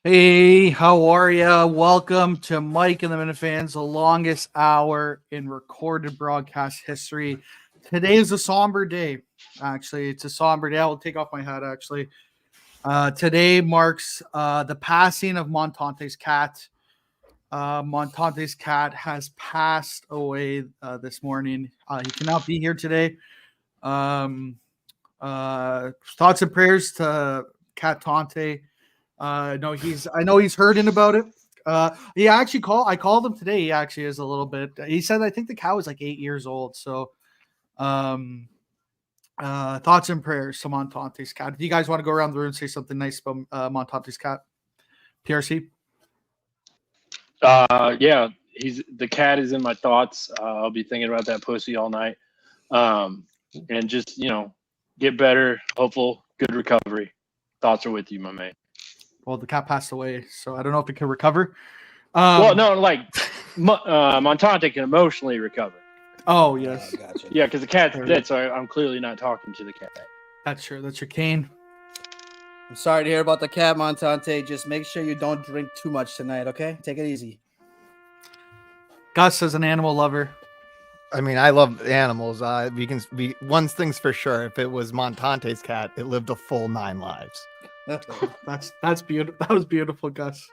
Hey, how are ya? Welcome to Mike and the Minifans, the longest hour in recorded broadcast history. Today is a somber day. Actually, it's a somber day. I will take off my hat. Actually, today marks the passing of Montante's cat. Montante's cat has passed away this morning. He cannot be here today. Um, Thoughts and prayers to Cat Tante. I know he's hurting about it. He actually I called him today. He actually is a little bit. He said I think the cow is like 8 years old. So, um, thoughts and prayers to Montante's cat. Do you guys want to go around the room and say something nice about Montante's cat? PRC. Yeah, the cat is in my thoughts. I'll be thinking about that pussy all night. And just get better. Hopeful, good recovery. Thoughts are with you, my man. Well, the cat passed away, so I don't know if it can recover. Well, no, like Montante can emotionally recover. Oh yes, gotcha. Yeah, because the cat's dead, so I'm clearly not talking to the cat. that's true. That's your Kane. I'm sorry to hear about the cat, Montante. Just make sure you don't drink too much tonight, okay? Take it easy. Gus is an animal lover. I mean, I love animals. One thing's for sure. If it was Montante's cat, it lived a full 9 lives. That's beautiful. That was beautiful, Gus.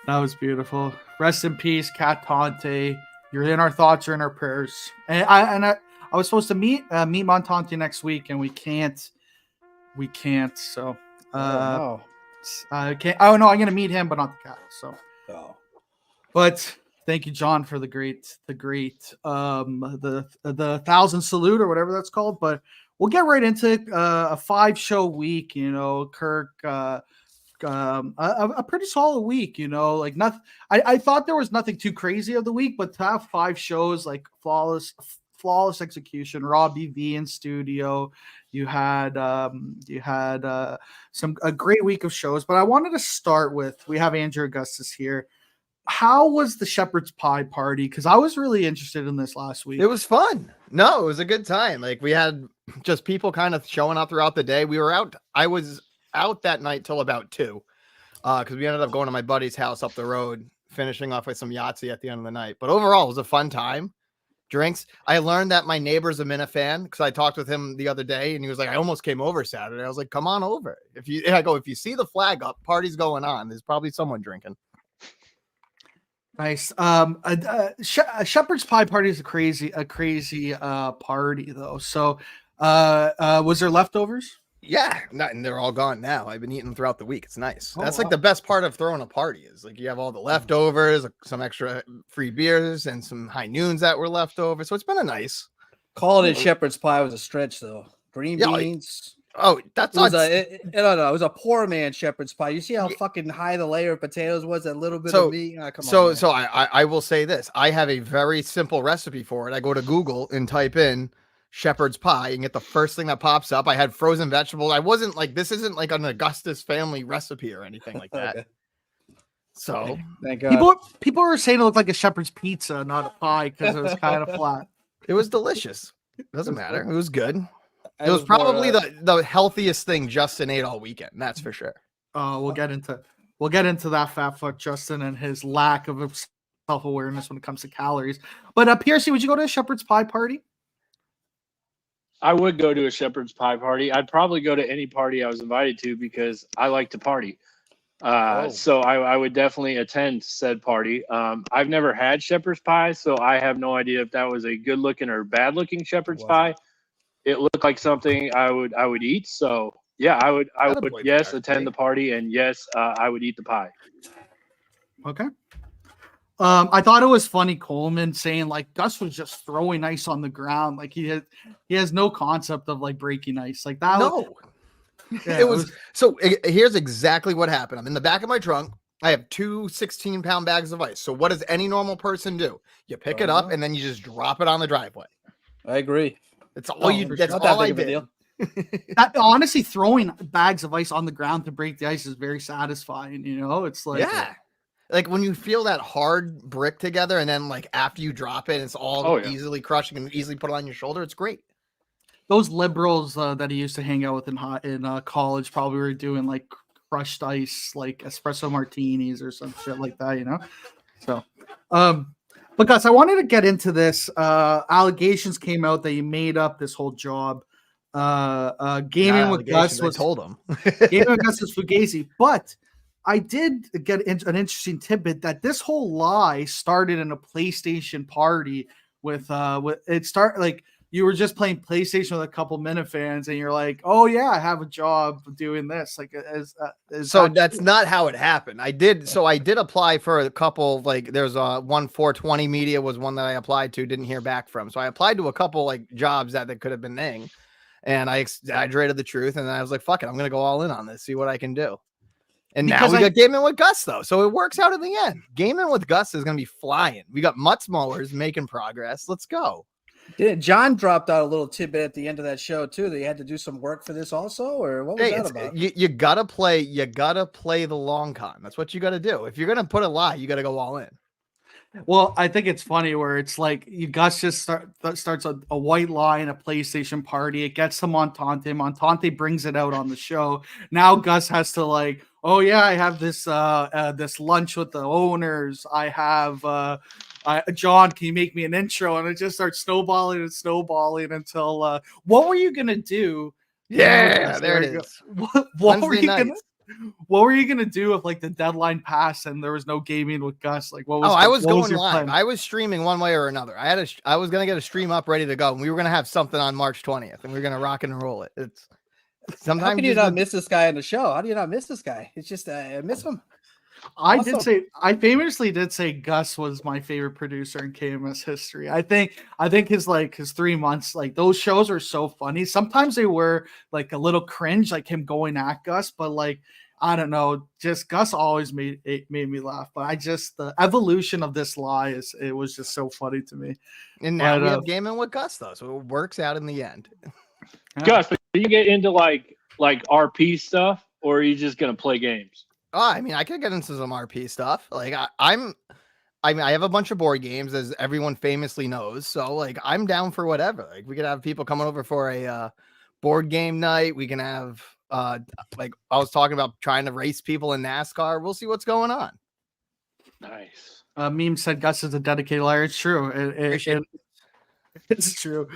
That was beautiful. Rest in peace, Cat Tante. You're in our thoughts, you're in our prayers. And I was supposed to meet Montante next week, and we can't. So no. I can't. Oh no, I'm gonna meet him, but not the cat. So. Oh. But thank you, John, for the 1,000 salute or whatever that's called. But we'll get right into a 5-show week. Kirk, a pretty solid week. Like nothing. I thought there was nothing too crazy of the week, but to have 5 shows, like flawless execution. Robbie V in studio. You had a great week of shows. But I wanted to start with, we have Andrew Augustus here. How was the shepherd's pie party? Because I was really interested in this last week. It was fun. No, it was a good time. Like, we had just people kind of showing up throughout the day. We were out. I was out that night till about 2, because we ended up going to my buddy's house up the road, finishing off with some Yahtzee at the end of the night. But overall, it was a fun time. Drinks. I learned that my neighbor's a Minifan because I talked with him the other day, and he was like, "I almost came over Saturday." I was like, "Come on over. If you see the flag up, party's going on. There's probably someone drinking." Nice. Shepherd's pie party is a crazy party though. So, was there leftovers? Yeah, and they're all gone now. I've been eating them throughout the week. It's nice. That's like the best part of throwing a party is like you have all the leftovers, some extra free beers, and some high noons that were left over. So it's been a nice. Calling it shepherd's pie was a stretch, though. Green beans. That's it was a poor man shepherd's pie. You see how fucking high the layer of potatoes was? That little bit of meat. So I will say this. I have a very simple recipe for it. I go to Google and type in shepherd's pie and get the first thing that pops up. I had frozen vegetables. I wasn't like, this isn't like an Augustus family recipe or anything like that. Okay. So thank God. People were saying it looked like a shepherd's pizza, not a pie, because it was kind of flat. It was delicious. Doesn't matter. It was good. It was probably the healthiest thing Justin ate all weekend. That's for sure. We'll get into that fat fuck Justin and his lack of self-awareness when it comes to calories. But PRC, would you go to a shepherd's pie party? I would go to a shepherd's pie party. I'd probably go to any party I was invited to because I like to party. So I would definitely attend said party. I've never had shepherd's pie, so I have no idea if that was a good looking or bad looking shepherd's pie. It looked like something I would eat. So yeah, I would attend the party, and yes, I would eat the pie. Okay. I thought it was funny Coleman saying like Gus was just throwing ice on the ground, like he has no concept of like breaking ice like that. No. Here's exactly what happened. I'm in the back of my trunk. I have 2 16-pound bags of ice. So what does any normal person do? You pick it up and then you just drop it on the driveway. I agree. That's all That's all I did. Honestly, throwing bags of ice on the ground to break the ice is very satisfying. It's like like when you feel that hard brick together, and then like after you drop it, it's all easily crushed. You can easily put it on your shoulder. It's great. Those liberals that he used to hang out with in college probably were doing like crushed ice, like espresso martinis or some shit like that, you know? So, but Gus, I wanted to get into this. Allegations came out that you made up this whole job. Gaming with Gus was told him. Gaming with Gus was Fugazi, but I did get an interesting tidbit that this whole lie started in a PlayStation party with it start like you were just playing PlayStation with a couple Minifans and you're like, oh yeah, I have a job doing this. Like so that's not how it happened. I did apply for a couple, like there's one 420 media was one that I applied to, didn't hear back from. So I applied to a couple like jobs that could have been Ning, and I exaggerated the truth, and then I was like, fuck it, I'm gonna go all in on this, see what I can do. And because now we got Gaming with Gus, though. So it works out in the end. Gaming with Gus is going to be flying. We got Mutz Mowers making progress. Let's go. John dropped out a little tidbit at the end of that show, too, that you had to do some work for this also? Or what was that about? You got to play the long con. That's what you got to do. If you're going to put a lie, you got to go all in. Well, I think it's funny where it's like Gus just starts a white lie in a PlayStation party. It gets to Montante. Montante brings it out on the show. Now Gus has to like, oh yeah, I have this this lunch with the owners. I have John, can you make me an intro? And it just starts snowballing until what were you gonna do? Yeah, there it is. What were you gonna? What were you gonna do if like the deadline passed and there was no gaming with Gus? Like what was? I was going live. I was streaming one way or another. I was gonna get a stream up ready to go, and we were gonna have something on March 20th, and we were gonna rock and roll it. It's sometimes how can you not miss this guy on the show? How do you not miss this guy? It's just I miss him. I famously did say Gus was my favorite producer in KMS history. I think his 3 months, like those shows are so funny. Sometimes they were like a little cringe, like him going at Gus, but like I don't know, just Gus always made me laugh. But the evolution of this lie it was just so funny to me. And now we have gaming with Gus though, so it works out in the end. Gus, do you get into like RP stuff, or are you just gonna play games? Oh, I mean, I could get into some RP stuff. Like I have a bunch of board games, as everyone famously knows. So like I'm down for whatever. Like we could have people coming over for a board game night. We can have like I was talking about trying to race people in NASCAR. We'll see what's going on. Nice. Meme said Gus is a dedicated liar. It's true. It's true.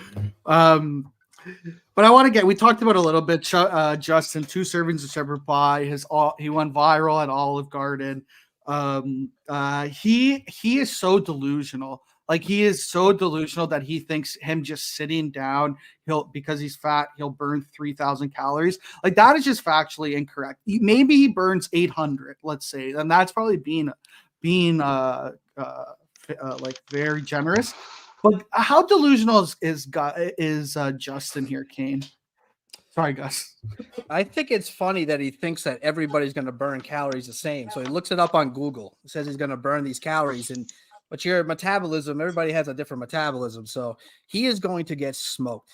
But I want to we talked about a little bit. Justin, 2 servings of shepherd pie. He went viral at Olive Garden. He is so delusional. Like he is so delusional that he thinks him just sitting down, because he's fat, he'll burn 3,000 calories. Like that is just factually incorrect. Maybe he burns 800, let's say, and that's probably being like very generous. But how delusional is Justin here, Kane? Sorry, Gus. I think it's funny that he thinks that everybody's going to burn calories the same. So he looks it up on Google. It says he's going to burn these calories, but your metabolism, everybody has a different metabolism. So he is going to get smoked.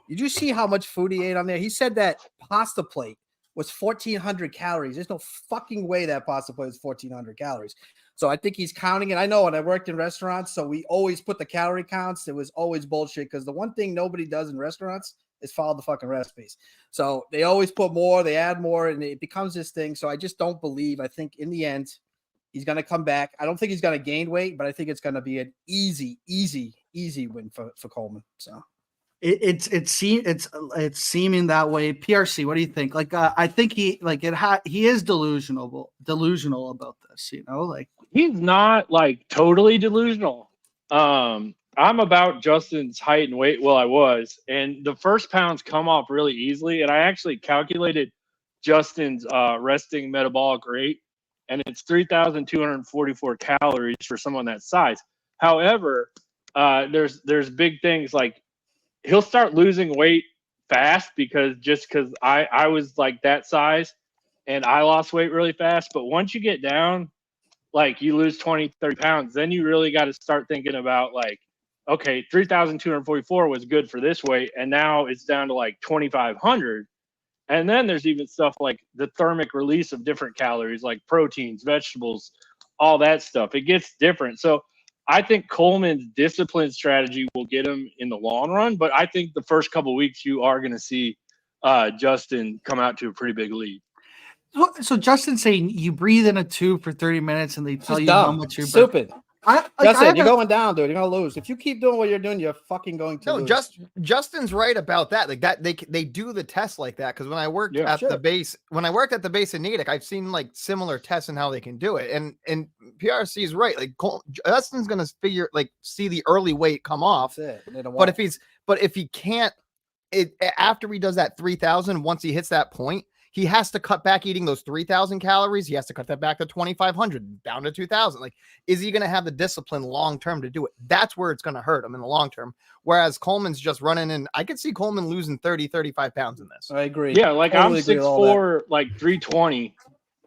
Did you see how much food he ate on there? He said that pasta plate was 1,400 calories. There's no fucking way that pasta plate is 1,400 calories. So I think he's counting it. I know when I worked in restaurants, so we always put the calorie counts. It was always bullshit because the one thing nobody does in restaurants is follow the fucking recipes. So they always put more, they add more, and it becomes this thing. So I just don't believe. I think in the end, he's going to come back. I don't think he's going to gain weight, but I think it's going to be an easy win for Coleman. So it's seeming that way. PRC, what do you think? Like I think he is delusional about this, you know, like he's not like totally delusional. I'm about Justin's height and weight. Well, I was, and the first pounds come off really easily. And I actually calculated Justin's resting metabolic rate, and it's 3,244 calories for someone that size. However, there's big things like he'll start losing weight fast because I was like that size and I lost weight really fast. But once you get down, like you lose 20, 30 pounds, then you really got to start thinking about like, okay, 3,244 was good for this weight. And now it's down to like 2,500. And then there's even stuff like the thermic release of different calories, like proteins, vegetables, all that stuff. It gets different. So I think Coleman's discipline strategy will get him in the long run. But I think the first couple of weeks you are going to see Justin come out to a pretty big lead. So Justin's saying you breathe in a tube for 30 minutes and they It's tell just you how dumb. much you burn. Stupid. Justin, you're a- going down, dude. You're gonna lose. If you keep doing what you're doing, you're fucking going to No, lose. Justin's right about that. Like that, they do the tests like that. Because when I worked at the base, in Natick, I've seen like similar tests and how they can do it. And PRC is right. Like Justin's gonna see the early weight come off. But if he can't, after he does that 3,000, once he hits that point, he has to cut back eating those 3,000 calories. He has to cut that back to 2,500, down to 2,000. Like, is he going to have the discipline long-term to do it? That's where it's going to hurt him in the long term. Whereas Coleman's just running in. I could see Coleman losing 30, 35 pounds in this. I agree. Yeah. Like I'm 6'4", like 320.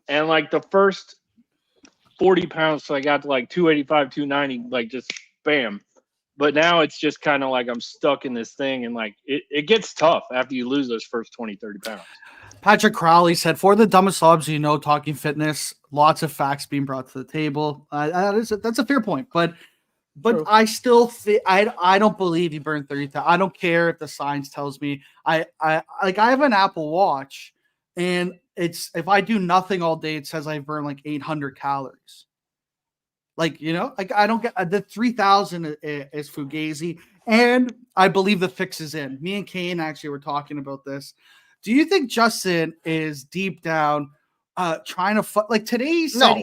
And like the first 40 pounds, so I got to like 285, 290, like just bam. But now it's just kind of like I'm stuck in this thing. And like, it gets tough after you lose those first 20, 30 pounds. Patrick Crowley said, for the dumbest slobs, talking fitness, lots of facts being brought to the table. That's a fair point, but True. I still think I don't believe you burned 30,000. I don't care if the science tells me. I have an Apple Watch, and if I do nothing all day, it says I burn like 800 calories. Like, I don't get the 3,000 is fugazi, and I believe the fix is in. Me and Kane actually were talking about this. Do you think Justin is deep down trying to like today? He said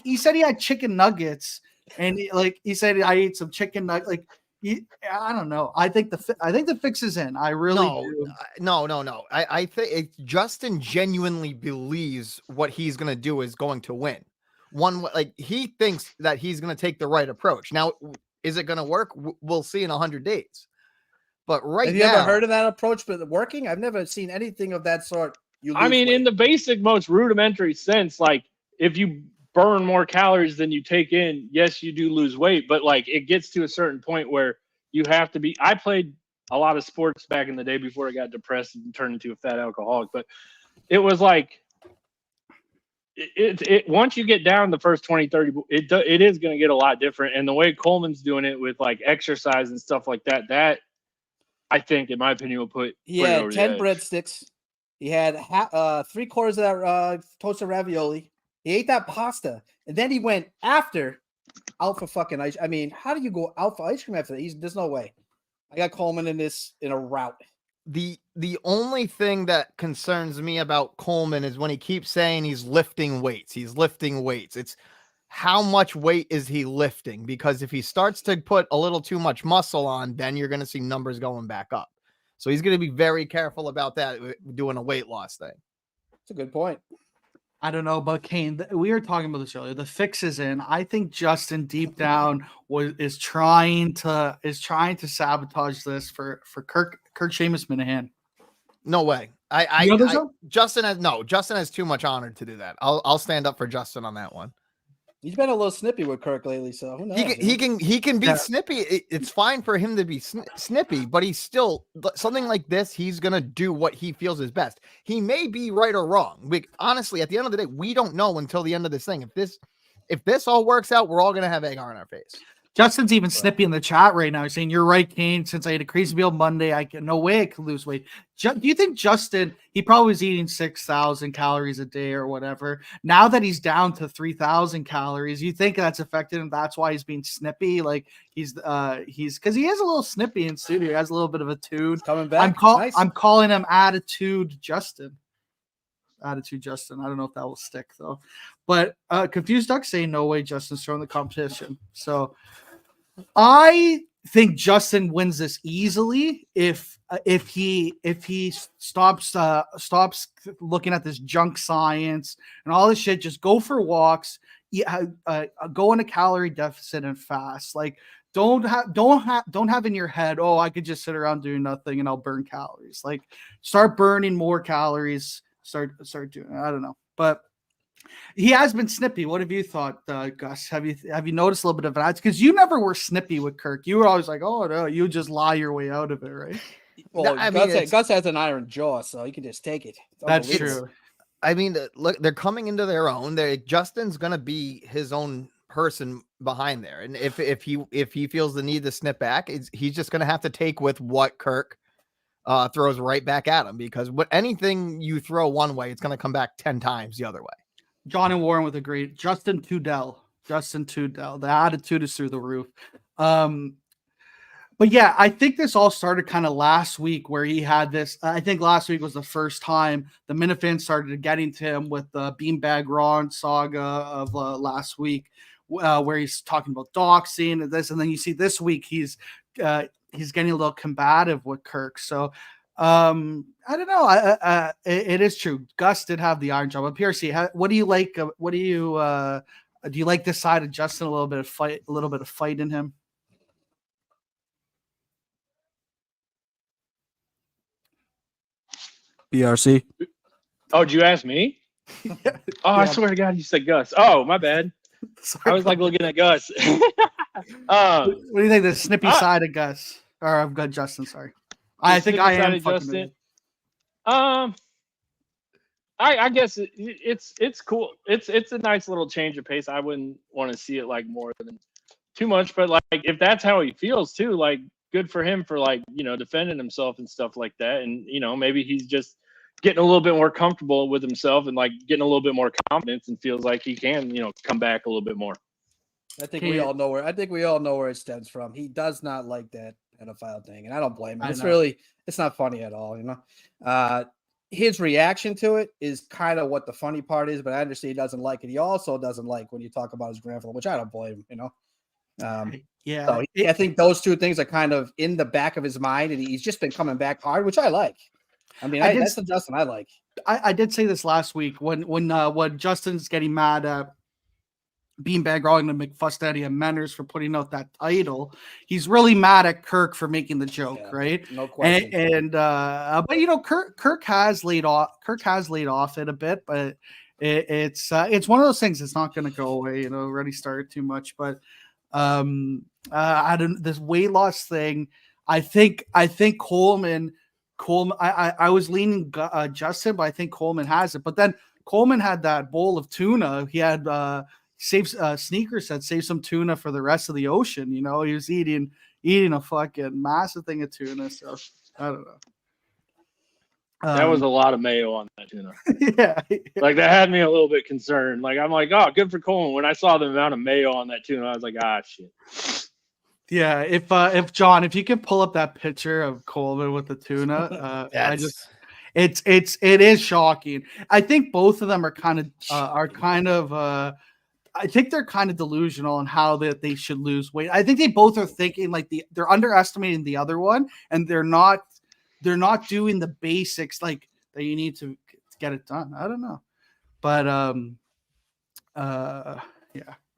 he said he had chicken nuggets, and he said I ate some chicken nuggets. Like I don't know. I think the fix is in. I really do. No. I think Justin genuinely believes what he's gonna do is going to win. He thinks that he's gonna take the right approach. Now, is it gonna work? We'll see in 100 days. But have you ever heard of that approach but working? I've never seen anything of that sort. In the basic, most rudimentary sense, like if you burn more calories than you take in, yes, you do lose weight, but like it gets to a certain point where you have to be. I played a lot of sports back in the day before I got depressed and turned into a fat alcoholic, but it was like it once you get down the first 20, 30, it is going to get a lot different. And the way Coleman's doing it with like exercise and stuff like that I think, in my opinion, will put. He had 10 breadsticks. He had 3/4 of that toasted ravioli. He ate that pasta, and then he went after out for fucking ice. I mean, how do you go out for ice cream after that? There's no way. I got Coleman in a rout. The only thing that concerns me about Coleman is when he keeps saying he's lifting weights. It's how much weight is he lifting? Because if he starts to put a little too much muscle on, then you're going to see numbers going back up. So he's going to be very careful about that, doing a weight loss thing. That's a good point. I don't know, but Kane, we were talking about this earlier. The fix is in. I think Justin deep down is trying to sabotage this for Kirk Seamus Minahan. No way. Justin has too much honor to do that. I'll stand up for Justin on that one. He's been a little snippy with Kirk lately, so who knows? He can be snippy. It's fine for him to be snippy, but he's still something like this. He's gonna do what he feels is best. He may be right or wrong. Honestly, at the end of the day, we don't know until the end of this thing. If this all works out, we're all gonna have egg on our face. Justin's even snippy in the chat right now. He's saying, "You're right, Kane. Since I ate a crazy meal Monday, no way I could lose weight." Do you think Justin? He probably was eating 6,000 calories a day or whatever. Now that he's down to 3,000 calories, you think that's affected him? That's why he's being snippy. Like he's because he is a little snippy in studio. He has a little bit of a tude. Coming back. I'm calling him Attitude Justin. Attitude Justin. I don't know if that will stick though. But Confused Duck saying no way Justin's throwing the competition. So I think Justin wins this easily if he stops looking at this junk science and all this shit. Just go for walks, go in a calorie deficit and fast. Like don't have in your head, oh, I could just sit around doing nothing and I'll burn calories. Like start burning more calories. Start doing it. I don't know, but he has been snippy. What have you thought, Gus? Have you noticed a little bit of that? Because you never were snippy with Kirk. You were always like, oh no, you just lie your way out of it, right? Well, Gus has an iron jaw, so he can just take it. That's true. I mean, look, they're coming into their own. Justin's gonna be his own person behind there, and if he feels the need to snip back, he's just gonna have to take with what Kirk throws right back at him, because anything you throw one way, it's going to come back 10 times the other way. John and Warren with a great Justin Tudell. The attitude is through the roof. But yeah, I think this all started kind of last week, where he had this. I think last week was the first time the Minifans started getting to him with the Beanbag Ron saga of last week, where he's talking about doxing and this, and then you see this week he's getting a little combative with Kirk. So I don't know. It is true. Gus did have the iron job. But PRC, what do you like? Do you like this side of Justin? A little bit of fight in him. BRC. Oh, did you ask me? Yeah. Oh, I swear to God, you said Gus. Oh, my bad. Sorry. I was like looking at Gus. What do you think? The snippy side of Gus, or I've got Justin? Sorry, I think I am Justin. I guess it's cool. It's a nice little change of pace. I wouldn't want to see it like more than too much, but like if that's how he feels too, like good for him for like, you know, defending himself and stuff like that. And, you know, maybe he's just getting a little bit more comfortable with himself and like getting a little bit more confidence and feels like he can, you know, come back a little bit more. I think we all know where it stems from. He does not like that pedophile thing, and I don't blame him. It's not funny at all, you know. His reaction to it is kind of what the funny part is, but I understand he doesn't like it. He also doesn't like when you talk about his grandfather, which I don't blame him, you know. Yeah, so I think those two things are kind of in the back of his mind, and he's just been coming back hard, which I like. I mean, that's the Justin I like. I did say this last week when Justin's getting mad at Beanbag Ron and McFustaddy and Menners for putting out that title. He's really mad at Kirk for making the joke, right? No question. But you know, Kirk has laid off it a bit, but it's one of those things that's not going to go away. You know, already started too much, but I don't this weight loss thing. I think Coleman. I was leaning Justin, but I think Coleman has it. But then Coleman had that bowl of tuna. He had Sneakers said save some tuna for the rest of the ocean. You know, he was eating a fucking massive thing of tuna. So I don't know. That was a lot of mayo on that tuna. Yeah. Like that had me a little bit concerned. Like I'm like, oh, good for Coleman. When I saw the amount of mayo on that tuna, I was like, shit. Yeah, if John, if you can pull up that picture of Coleman with the tuna, it is shocking. I think both of them are kind of I think they're kind of delusional on how that they should lose weight. I think they both are thinking like they're underestimating the other one, and they're not doing the basics like that you need to get it done. I don't know, but yeah.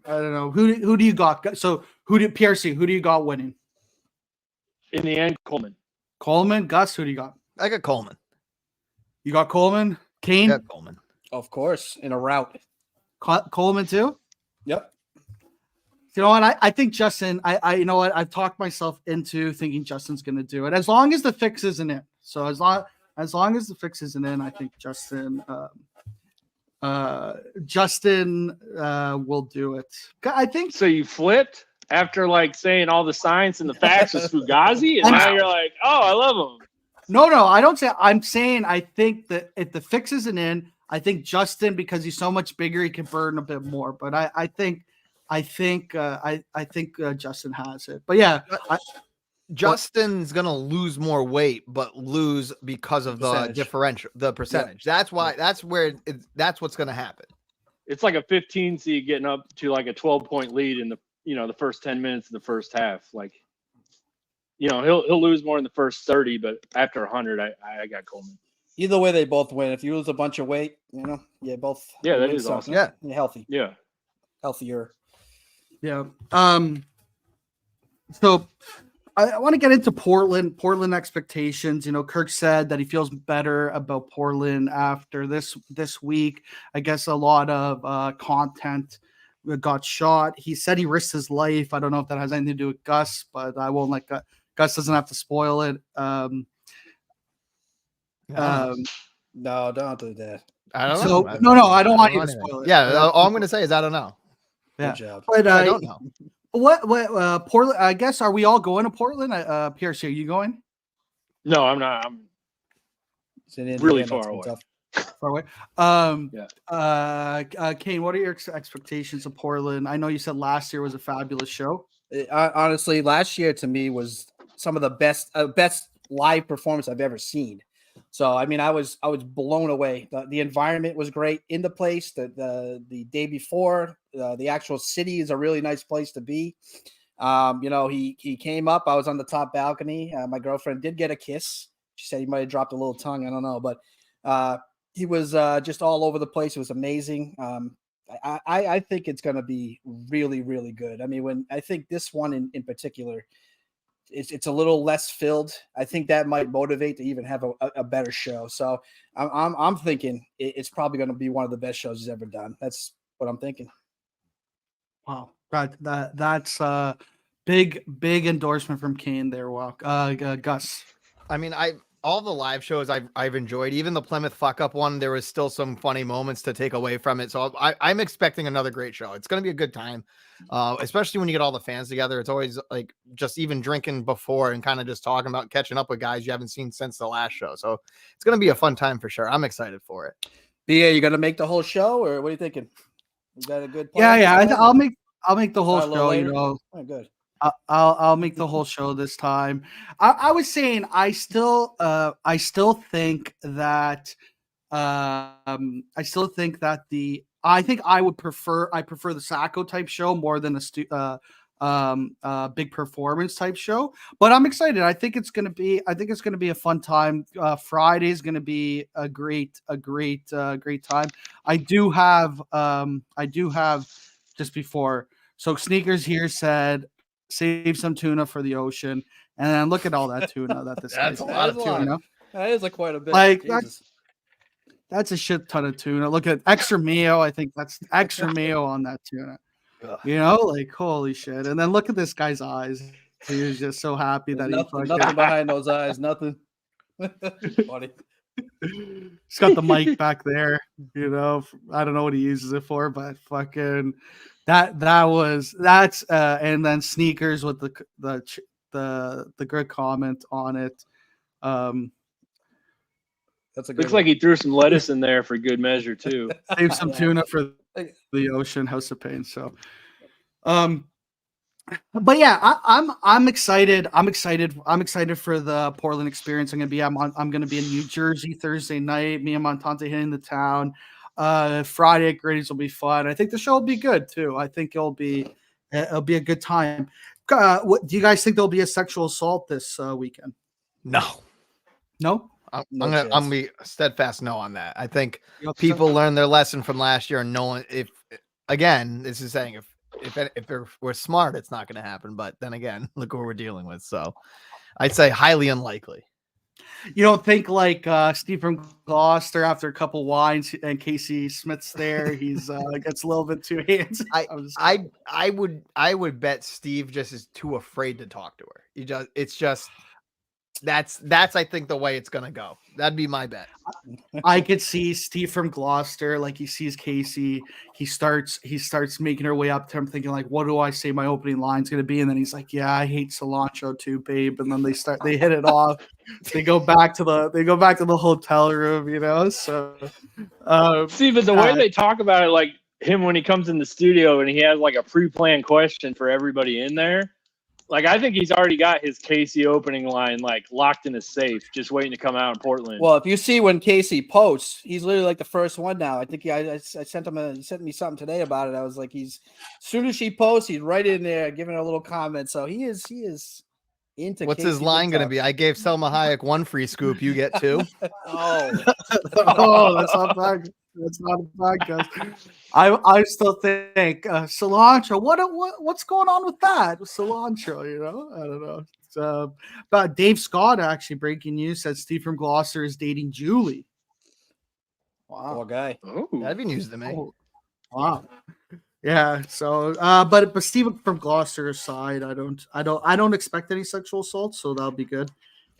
I don't know. Who do you got? So PRC, who do you got winning? In the end, Coleman. Coleman? Gus, who do you got? I got Coleman. You got Coleman? Kane? I got Coleman. Of course, in a route. Coleman too? Yep. You know what? I think Justin, I you know what? I've talked myself into thinking Justin's gonna do it as long as the fix isn't in. So as long as the fix isn't in, I think Justin will do it. I think so. You flipped after like saying all the science and the facts was Fugazi, and now you're like, oh, I love him. No, I don't say. I'm saying I think that if the fix isn't in, I think Justin, because he's so much bigger, he can burn a bit more. But I think Justin has it. But yeah, Justin's gonna lose more weight, but lose because of the differential, the percentage. Yeah. That's what's gonna happen. It's like a 15 seed getting up to like a 12-point lead in the first 10 minutes of the first half. Like, you know, he'll lose more in the first 30, but after 100, I got Coleman. Either way, they both win. If you lose a bunch of weight, you know, both. Yeah, that is awesome. Yeah, you're healthy. Yeah, healthier. Yeah. So I want to get into Portland expectations. You know, Kirk said that he feels better about Portland after this week. I guess a lot of content got shot. He said he risked his life. I don't know if that has anything to do with Gus, but I won't let Gus doesn't have to spoil it. No, don't do that. I don't know. No, I don't want you to spoil it. Yeah, all I'm going to say is I don't know. Yeah. Good job. But I don't know. What Portland? I guess are we all going to Portland? PRC, are you going? No, I'm not. I'm It's in Indiana, really it's far been away. tough. Far away. Kane, what are your expectations of Portland? I know you said last year was a fabulous show. Honestly, last year to me was some of the best live performance I've ever seen. So I mean, I was blown away. The environment was great in the place. The day before, the actual city is a really nice place to be. He came up. I was on the top balcony. My girlfriend did get a kiss. She said he might have dropped a little tongue. I don't know, but he was just all over the place. It was amazing. I think it's going to be really, really good. I mean, I think this one in particular, it's a little less filled. I think that might motivate to even have a better show. So I'm thinking it's probably going to be one of the best shows he's ever done. That's what I'm thinking. Wow, that's big endorsement from Kane there. Gus. I mean, all the live shows I've enjoyed, even the Plymouth fuck up one, there was still some funny moments to take away from it. So I'm expecting another great show. It's going to be a good time, especially when you get all the fans together. It's always like just even drinking before and kind of just talking about catching up with guys you haven't seen since the last show. So it's going to be a fun time for sure. I'm excited for it. BA, you going to make the whole show, or what are you thinking? Is that a good plan? Yeah. I'll make the whole show. Later? You know, good. I'll make the whole show this time. I was saying I still think that I think I prefer the Sacco type show more than a big performance type show. But I'm excited. I think it's gonna be a fun time. Friday is gonna be a great time. I do have just before. So Sneakers here said, save some tuna for the ocean, and then look at all that tuna that this That's guy's a lot of tuna. You know? That is quite a bit. Like Jesus. that's a shit ton of tuna. Look at extra mayo. I think that's extra mayo on that tuna. You know, like holy shit. And then look at this guy's eyes. He was just so happy that nothing behind those eyes. Nothing. Funny. He's got the mic back there. You know, I don't know what he uses it for, but fucking that's and then Sneakers with the good comment on it. That's a good Looks like he threw some lettuce in there for good measure too. Save some tuna for the ocean, House of Pain. So, but yeah, I'm excited. I'm excited for the Portland experience. I'm gonna be in New Jersey Thursday night. Me and Montante hitting the town. Friday at Grady's will be fun. I think the show will be good too. I think it'll be a good time. What do you guys think? There'll be a sexual assault this weekend? No. I'm gonna be steadfast no on that. I think people learn their lesson from last year, and knowing if this is saying if we're smart, it's not going to happen. But then again, look what we're dealing with. So I'd say highly unlikely. You don't think like Steve from Gloucester after a couple wines and Casey Smith's there, he's gets a little bit too handsy. I would bet Steve just is too afraid to talk to her. It's just that's I think the way it's gonna go. That'd be my bet. I could see Steve from Gloucester, like he sees Casey, he starts making her way up to him, thinking like, what do I say my opening line's gonna be? And then he's like, yeah, I hate cilantro too, babe. And then they hit it off. They go back to the hotel room, you know. So see, but the way they talk about it, like him when he comes in the studio and he has like a pre-planned question for everybody in there. Like, I think he's already got his Casey opening line, like, locked in his safe, just waiting to come out in Portland. Well, if you see when Casey posts, he's literally like the first one now. I think I sent him he sent me something today about it. I was like, as soon as she posts, he's right in there giving her a little comment. So he is into What's Casey his line going to be? I gave Selma Hayek one free scoop. You get two. Oh, that's not bad. That's not a podcast. I still think cilantro. What's going on with that cilantro? You know, I don't know. It's, but Dave Scott actually breaking news said Steve from Gloucester is dating Julie. Wow, poor guy. Oh, that'd be news to me. Oh, wow. Yeah. So, but Steve from Gloucester aside, I don't expect any sexual assault, so that'll be good.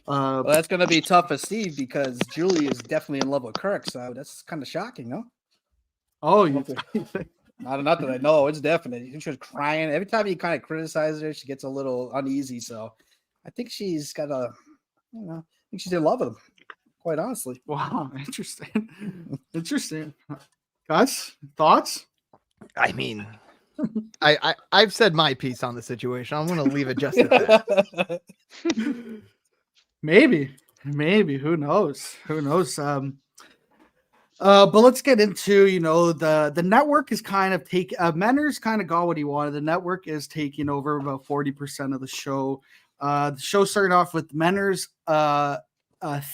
Well, that's going to be tough for Steve because Julie is definitely in love with Kirk. So that's kind of shocking, no? Oh, not that I know. It's definite. She was crying. Every time he kind of criticizes her, she gets a little uneasy. So I think she's got a I think she's in love with him. Quite honestly. Wow, interesting. Interesting. Gus, thoughts? I mean, I've said my piece on the situation. I'm going to leave it just at that. Maybe. Who knows? But let's get into, the network is kind of Menner's kind of got what he wanted. The network is taking over about 40% of the show. The show started off with Menner's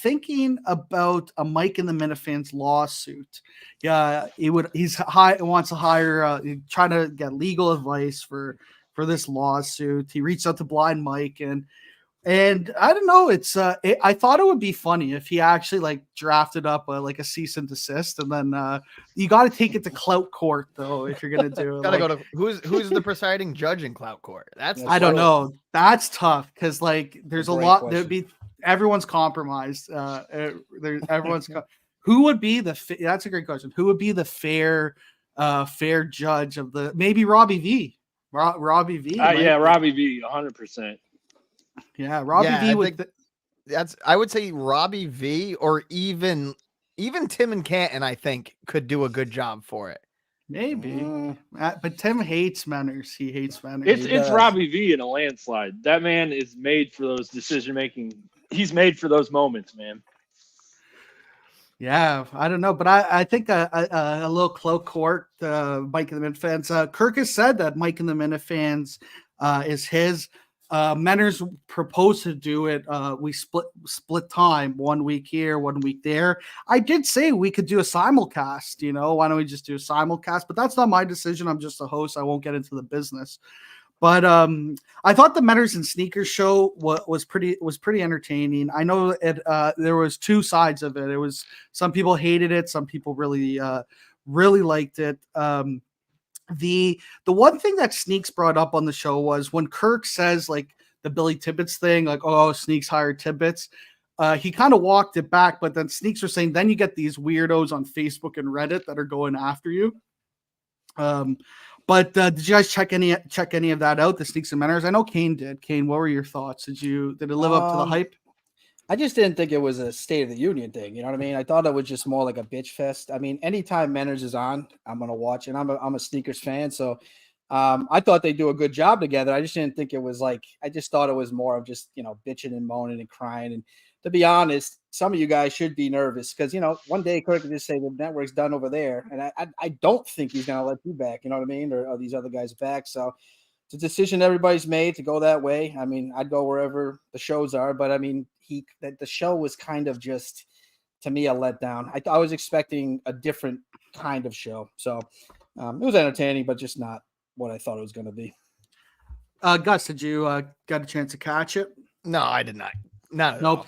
thinking about a Mike and the Minifans lawsuit. Yeah, wants to hire, trying to get legal advice for this lawsuit. He reached out to Blind Mike and I don't know. I thought it would be funny if he actually like drafted up a cease and desist, and then you got to take it to clout court though if you're gonna do it. Gotta go to who's the presiding judge in clout court? I don't know. That's tough because there's a lot. Question. There'd be everyone's compromised. Who would be that's a great question. Who would be the fair judge of the maybe Robbie V? Robbie V. Yeah, Robbie V. 100%. Yeah, Robbie V. I would say Robbie V. or even Tim and Canton. I think could do a good job for it. Maybe, but Tim hates Manners. He hates Manners. It's Robbie V. in a landslide. That man is made for those decision making. He's made for those moments, man. Yeah, I don't know, but I think a little cloak court, Mike and the Minifans. Kirk has said that Mike and the Minifans is his. Menners proposed to do it. We split time, 1 week here, 1 week there. I did say we could do a simulcast, why don't we just do a simulcast? But that's not my decision. I'm just a host. I won't get into the business. But I thought the Menners and Sneakers show was pretty entertaining. I know there was two sides of it. It was some people hated it, some people really liked it. The one thing that Sneaks brought up on the show was when Kirk says like the Billy Tibbetts thing, like, oh, Sneaks hired Tibbetts. He kind of walked it back, but then Sneaks was saying, then you get these weirdos on Facebook and Reddit that are going after you. But did you guys check any of that out? The Sneaks and Menners? I know Kane did. Kane, what were your thoughts? Did it live up to the hype? I just didn't think it was a State of the Union thing. You know what I mean? I thought it was just more like a bitch fest. I mean, anytime Menners is on, I'm gonna watch, and I'm a Sneakers fan, so I thought they do a good job together. I just didn't think it was like. I just thought it was more of just bitching and moaning and crying. And to be honest, some of you guys should be nervous because one day Kirk could just say the network's done over there, and I don't think he's gonna let you back. You know what I mean? Or these other guys back. So it's a decision everybody's made to go that way. I mean, I'd go wherever the shows are, but I mean. The show was kind of just, to me, a letdown. I was expecting a different kind of show. So it was entertaining, but just not what I thought it was going to be. Gus, did you get a chance to catch it? No, I did not. Not nope.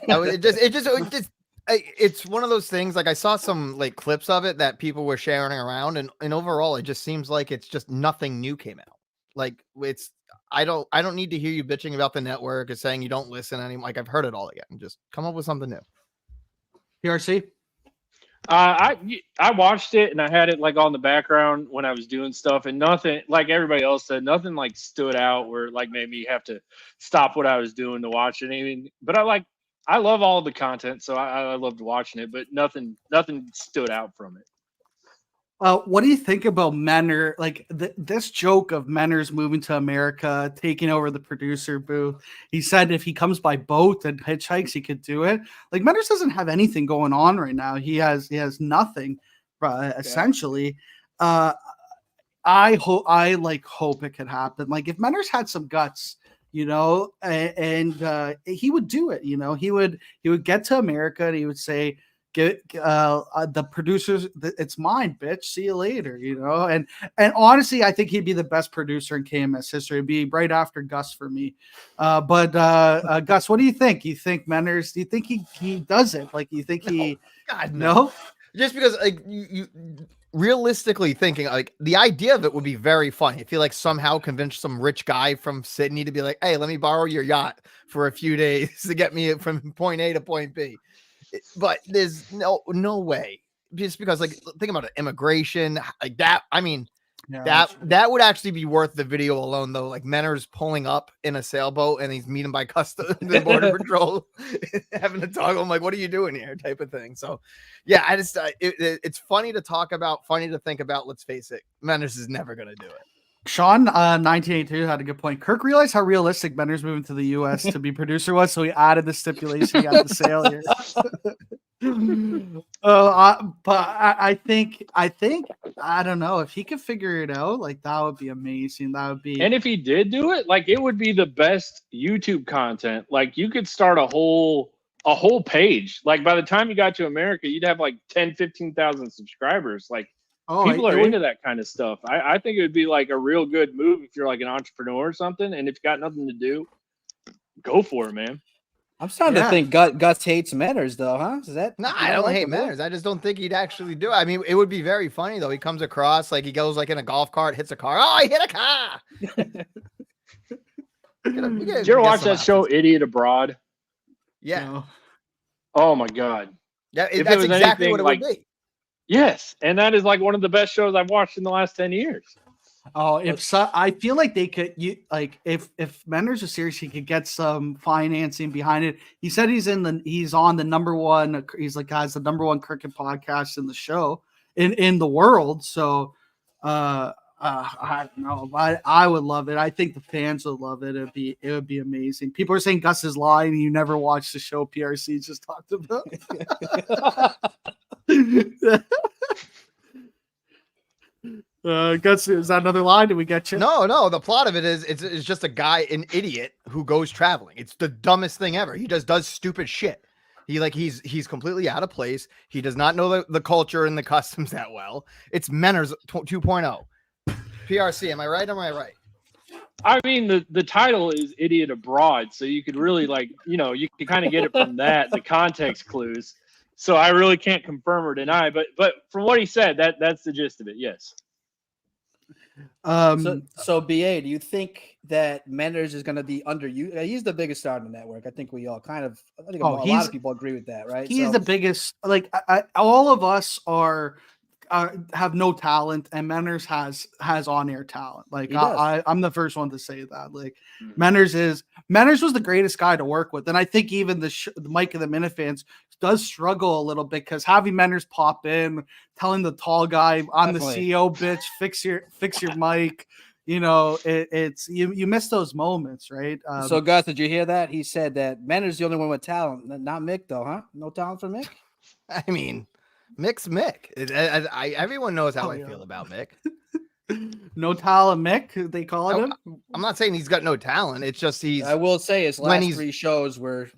It's one of those things. Like I saw some like clips of it that people were sharing around, and overall, it just seems like it's just nothing new came out. Like I don't need to hear you bitching about the network or saying you don't listen anymore. Like I've heard it all again. Just come up with something new. PRC? I watched it and I had it like on the background when I was doing stuff, and nothing, like everybody else said, nothing like stood out where like made me have to stop what I was doing to watch it. I mean, but I love all the content, so I loved watching it, but nothing stood out from it. What do you think about Menner? Like this joke of Menner's moving to America, taking over the producer booth. He said if he comes by boat and hitchhikes, he could do it. Like Menner's doesn't have anything going on right now. He has nothing, essentially. I hope it could happen. Like if Menner's had some guts, and he would do it. He would get to America and he would say. Get the producers. It's mine, bitch. See you later. And honestly, I think he'd be the best producer in KMS history. It'd be right after Gus for me. But Gus, what do you think? You think Menners? Do you think he does it? Like you think he? God no. Just because like you realistically thinking like the idea of it would be very funny if you like somehow convince some rich guy from Sydney to be like, hey, let me borrow your yacht for a few days to get me from point A to point B. But there's no way, just because like think about it, immigration like that. I mean, Yeah, That would actually be worth the video alone, though. Like Menner's pulling up in a sailboat and he's meeting by the border patrol, having to talk. I'm like, what are you doing here? Type of thing. So, yeah, I just it's funny to talk about, funny to think about. Let's face it, Menner's is never gonna do it. Sean, 1982 had a good point. Kirk realized how realistic Bender's moving to the U.S. to be producer was, so he added the stipulation he had to sail here. I think I don't know if he could figure it out. Like that would be amazing. That would be. And if he did do it, like it would be the best YouTube content. Like you could start a whole page. Like by the time you got to America, you'd have like 10, 15,000 subscribers. Like people are into that kind of stuff. I think it would be like a real good move if you're like an entrepreneur or something. And if you got nothing to do, go for it, man. I'm starting to think Gus hates Manners, though, huh? Is that? No, I don't hate Manners. I just don't think he'd actually do it. I mean, it would be very funny though. He comes across like he goes like in a golf cart, hits a car. Oh, I hit a car. Did you ever watch that show, Idiot Abroad? Yeah. No. Oh my God. Yeah, that's exactly what it would be. Yes, and that is like one of the best shows I've watched in the last 10 years. Oh, I feel like they could. If Menders was serious, he could get some financing behind it. He said he's on the number one. He's like has the number one cricket podcast in the show in the world. So, I don't know. I would love it. I think the fans would love it. It would be amazing. People are saying Gus is lying. You never watched the show PRC just talked about. Gus, is that another line? Did we get you? No. The plot of it is it's just a guy, an idiot who goes traveling. It's the dumbest thing ever. He just does stupid shit. He's completely out of place. He does not know the culture and the customs that well. It's Menners 2.0. PRC. Am I right? I mean, the title is Idiot Abroad, so you could really you can kind of get it from that, the context clues. So I really can't confirm or deny, but from what he said, that's the gist of it. Yes. So BA, do you think that Menders is going to be underused? He's the biggest star on the network. I think we all kind of. I think a lot of people agree with that, right? He's the biggest. Like all of us have no talent, and Menders has on-air talent. Like I'm the first one to say that. Like Menders was the greatest guy to work with, and I think even the Mike and the Minifans does struggle a little bit because having Menders pop in, telling the tall guy, "I'm Definitely. The CEO, bitch. Fix your mic." It's you miss those moments, right? So, Gus, did you hear that? He said that Menders is the only one with talent, not Mick, though, huh? No talent for Mick. I mean. Mick's Mick. Everyone knows how I feel about Mick. No talent, Mick. They call it him. I'm not saying he's got no talent. It's just I will say his last 3 shows were.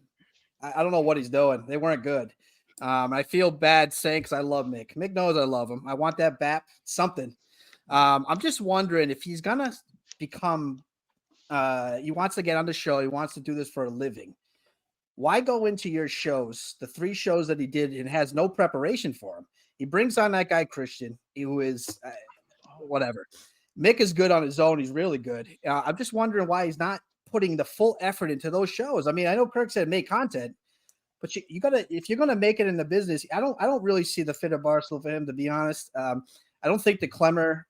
I don't know what he's doing. They weren't good. I feel bad saying because I love Mick. Mick knows I love him. I want that BAP something. I'm just wondering if he's gonna become. He wants to get on the show. He wants to do this for a living. Why go into your shows, the 3 shows that he did, and has no preparation for him? He brings on that guy, Christian, who is whatever. Mick is good on his own. He's really good. I'm just wondering why he's not putting the full effort into those shows. I mean, I know Kirk said make content, but you gotta, if you're gonna make it in the business, I don't really see the fit of Barstool for him, to be honest. I don't think the Clemmer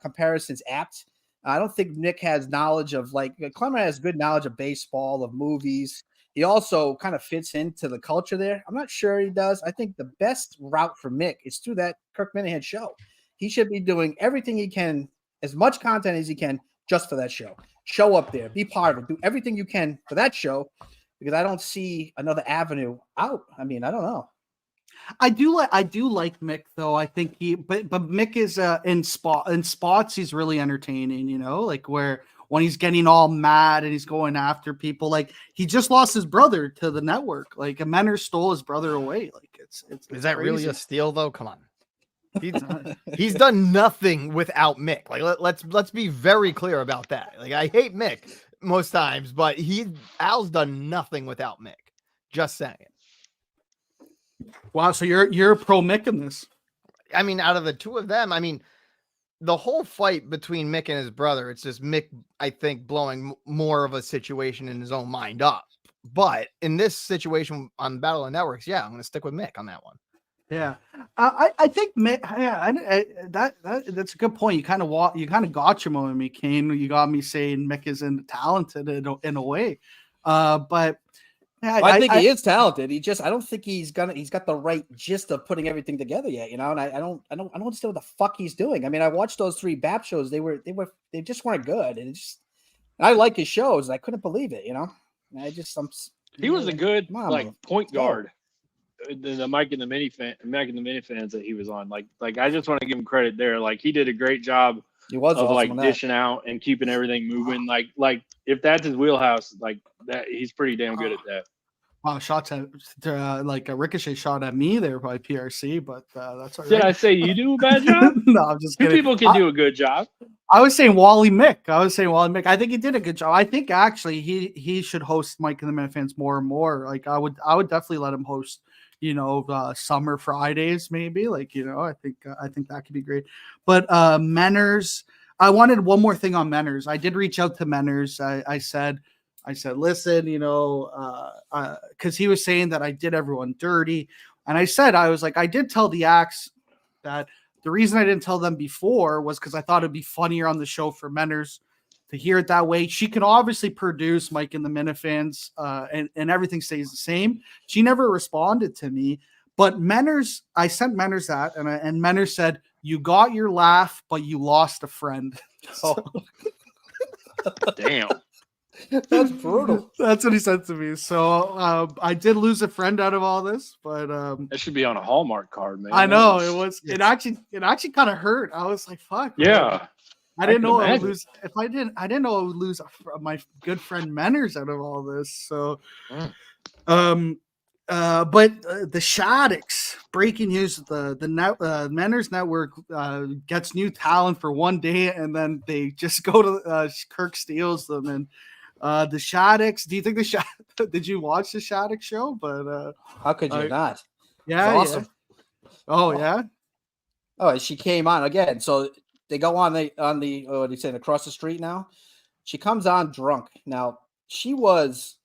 comparison's apt. I don't think Nick has knowledge of Clemmer has good knowledge of baseball, of movies. He also kind of fits into the culture there. I'm not sure he does. I think the best route for Mick is through that Kirk Minahan show. He should be doing everything he can, as much content as he can, just for that show. Show up there, be part of it, do everything you can for that show, because I don't see another avenue out. I mean, I don't know. I do like Mick though. I think but Mick is in spots he's really entertaining. Like where. When he's getting all mad and he's going after people, like he just lost his brother to the network. Like Menner stole his brother away. Like it's is that crazy. Really a steal though? Come on, he's done nothing without Mick. Like let's be very clear about that. Like I hate Mick most times, but Al's done nothing without Mick. Just saying. Wow, so you're pro Mick in this? I mean, out of the 2 of them, I mean. The whole fight between Mick and his brother, it's just Mick, I think, blowing more of a situation in his own mind up. But in this situation on Battle of Networks, yeah, I'm going to stick with Mick on that one. Yeah, I think that's a good point. You kind of gotcha on me, Kane. You got me saying Mick isn't talented in a way, but yeah, I think he is talented. I don't think he's got the right gist of putting everything together yet, and I don't understand what the fuck he's doing. I mean, I watched those 3 BAP shows. They just weren't good, and I like his shows. I couldn't believe it, He was a good point slow. guard. The Mike and the Minifans that he was on. Like I just want to give him credit there. Like he did a great job He was of awesome on that. dishing out and keeping everything moving. Like if that's his wheelhouse, like that, he's pretty damn good at that. Wow, shots at like a ricochet shot at me there by PRC, but that's all right. Did I say you do a bad job? No, I'm just kidding. People can do a good job. I was saying Wally Mick. I think he did a good job. I think actually he should host Mike and the Minifans more and more. Like I would definitely let him host, summer Fridays maybe. Like, I think that could be great. But Menners, I wanted one more thing on Menners. I did reach out to Menners. I said, listen, because he was saying that I did everyone dirty. And I said, I did tell the Axe that the reason I didn't tell them before was because I thought it'd be funnier on the show for Menners to hear it that way. She can obviously produce Mike and the Minifans, and everything stays the same. She never responded to me, but Menners, I sent Menners that, and Menners said, "You got your laugh, but you lost a friend." Oh. Damn. That's brutal. That's what he said to me. So I did lose a friend out of all this, but that should be on a Hallmark card, man. I know it was. It actually kind of hurt. I was like, "Fuck." Yeah. I didn't know I would lose. If I didn't know I would lose my good friend Menners out of all this. So, but the Shaddix breaking news: the Menners Network gets new talent for one day, and then they just go to Kirk steals them and. The Shaddix. Do you think did you watch the Shaddix show? But how could you not? Yeah, awesome. Yeah. Oh yeah. Oh, she came on again. So they go on the what are you saying, across the street now? She comes on drunk. Now she was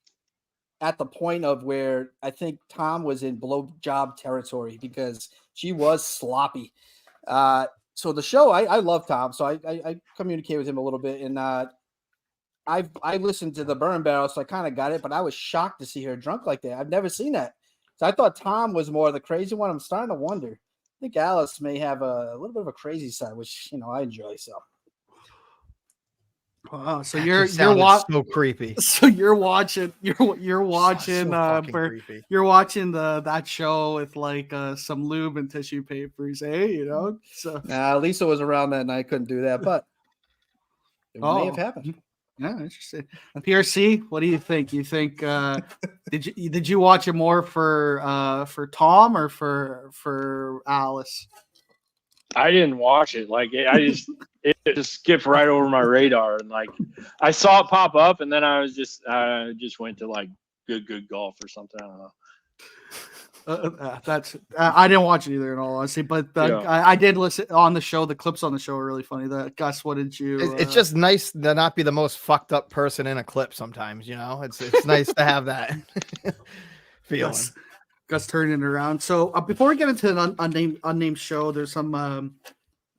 at the point of where I think Tom was in blowjob territory because she was sloppy. So the show, I love Tom, so I communicate with him a little bit, and I listened to the Burn Barrel, so I kind of got it, but I was shocked to see her drunk like that. I've never seen that. So I thought Tom was more the crazy one. I'm starting to wonder. I think Alice may have a little bit of a crazy side, which I enjoy. So, wow. So you're so creepy. So you're watching that show with like some lube and tissue papers, So Lisa was around that night, couldn't do that, but it may have happened. Yeah, interesting. PRC, what do you think? You think did you watch it more for Tom or for Alice? I didn't watch it. Like it just skipped right over my radar, and like I saw it pop up, and then I just went to like good golf or something. I don't know. I didn't watch it either, in all honesty, but I did listen on the show. The clips on the show are really funny. Gus, what did you? It's just nice to not be the most fucked up person in a clip. Sometimes, it's nice to have that feeling. Gus turning it around. So before we get into an unnamed show, there's some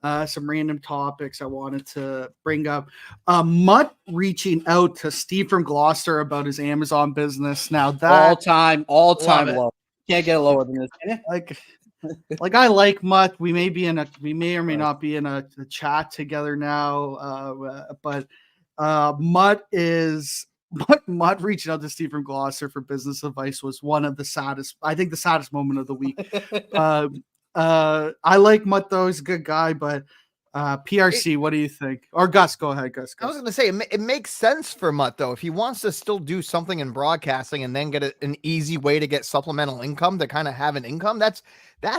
random topics I wanted to bring up. Mutt reaching out to Steve from Gloucester about his Amazon business. Now that all time low. Can't get lower than this. Like I like Mutt. We may or may not be in a chat together now. But Mutt reaching out to Steve from Gloucester for business advice was one of the saddest moment of the week. I like Mutt though. He's a good guy, but PRC, what do you think? Or Gus, go ahead, Gus. I was going to say, it makes sense for Mutt, though. If he wants to still do something in broadcasting and then get an easy way to get supplemental income to kind of have an income, that's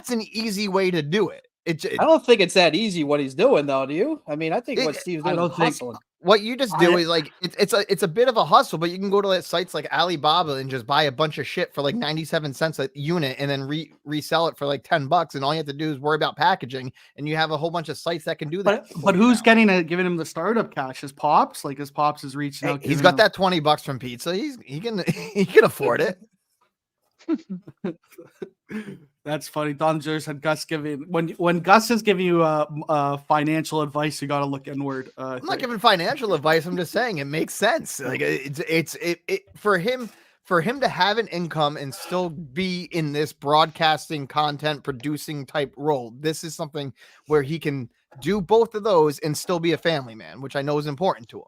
an easy way to do it. I don't think it's that easy what he's doing, though, do you? I mean, I think what Steve's doing is hustling. What you just do is like it's a bit of a hustle, but you can go to sites like Alibaba and just buy a bunch of shit for like 97 cents a unit and then resell it for like $10, and all you have to do is worry about packaging, and you have a whole bunch of sites that can do that. But who's giving him the startup cash? His pops? Like his pops is reaching out. He's got that $20 from pizza. He can afford it. That's funny. Don Jers had Gus giving when Gus is giving you financial advice, you got to look inward. I'm not giving financial advice. I'm just saying it makes sense. Like it's for him to have an income and still be in this broadcasting, content producing type role. This is something where he can do both of those and still be a family man, which I know is important to him.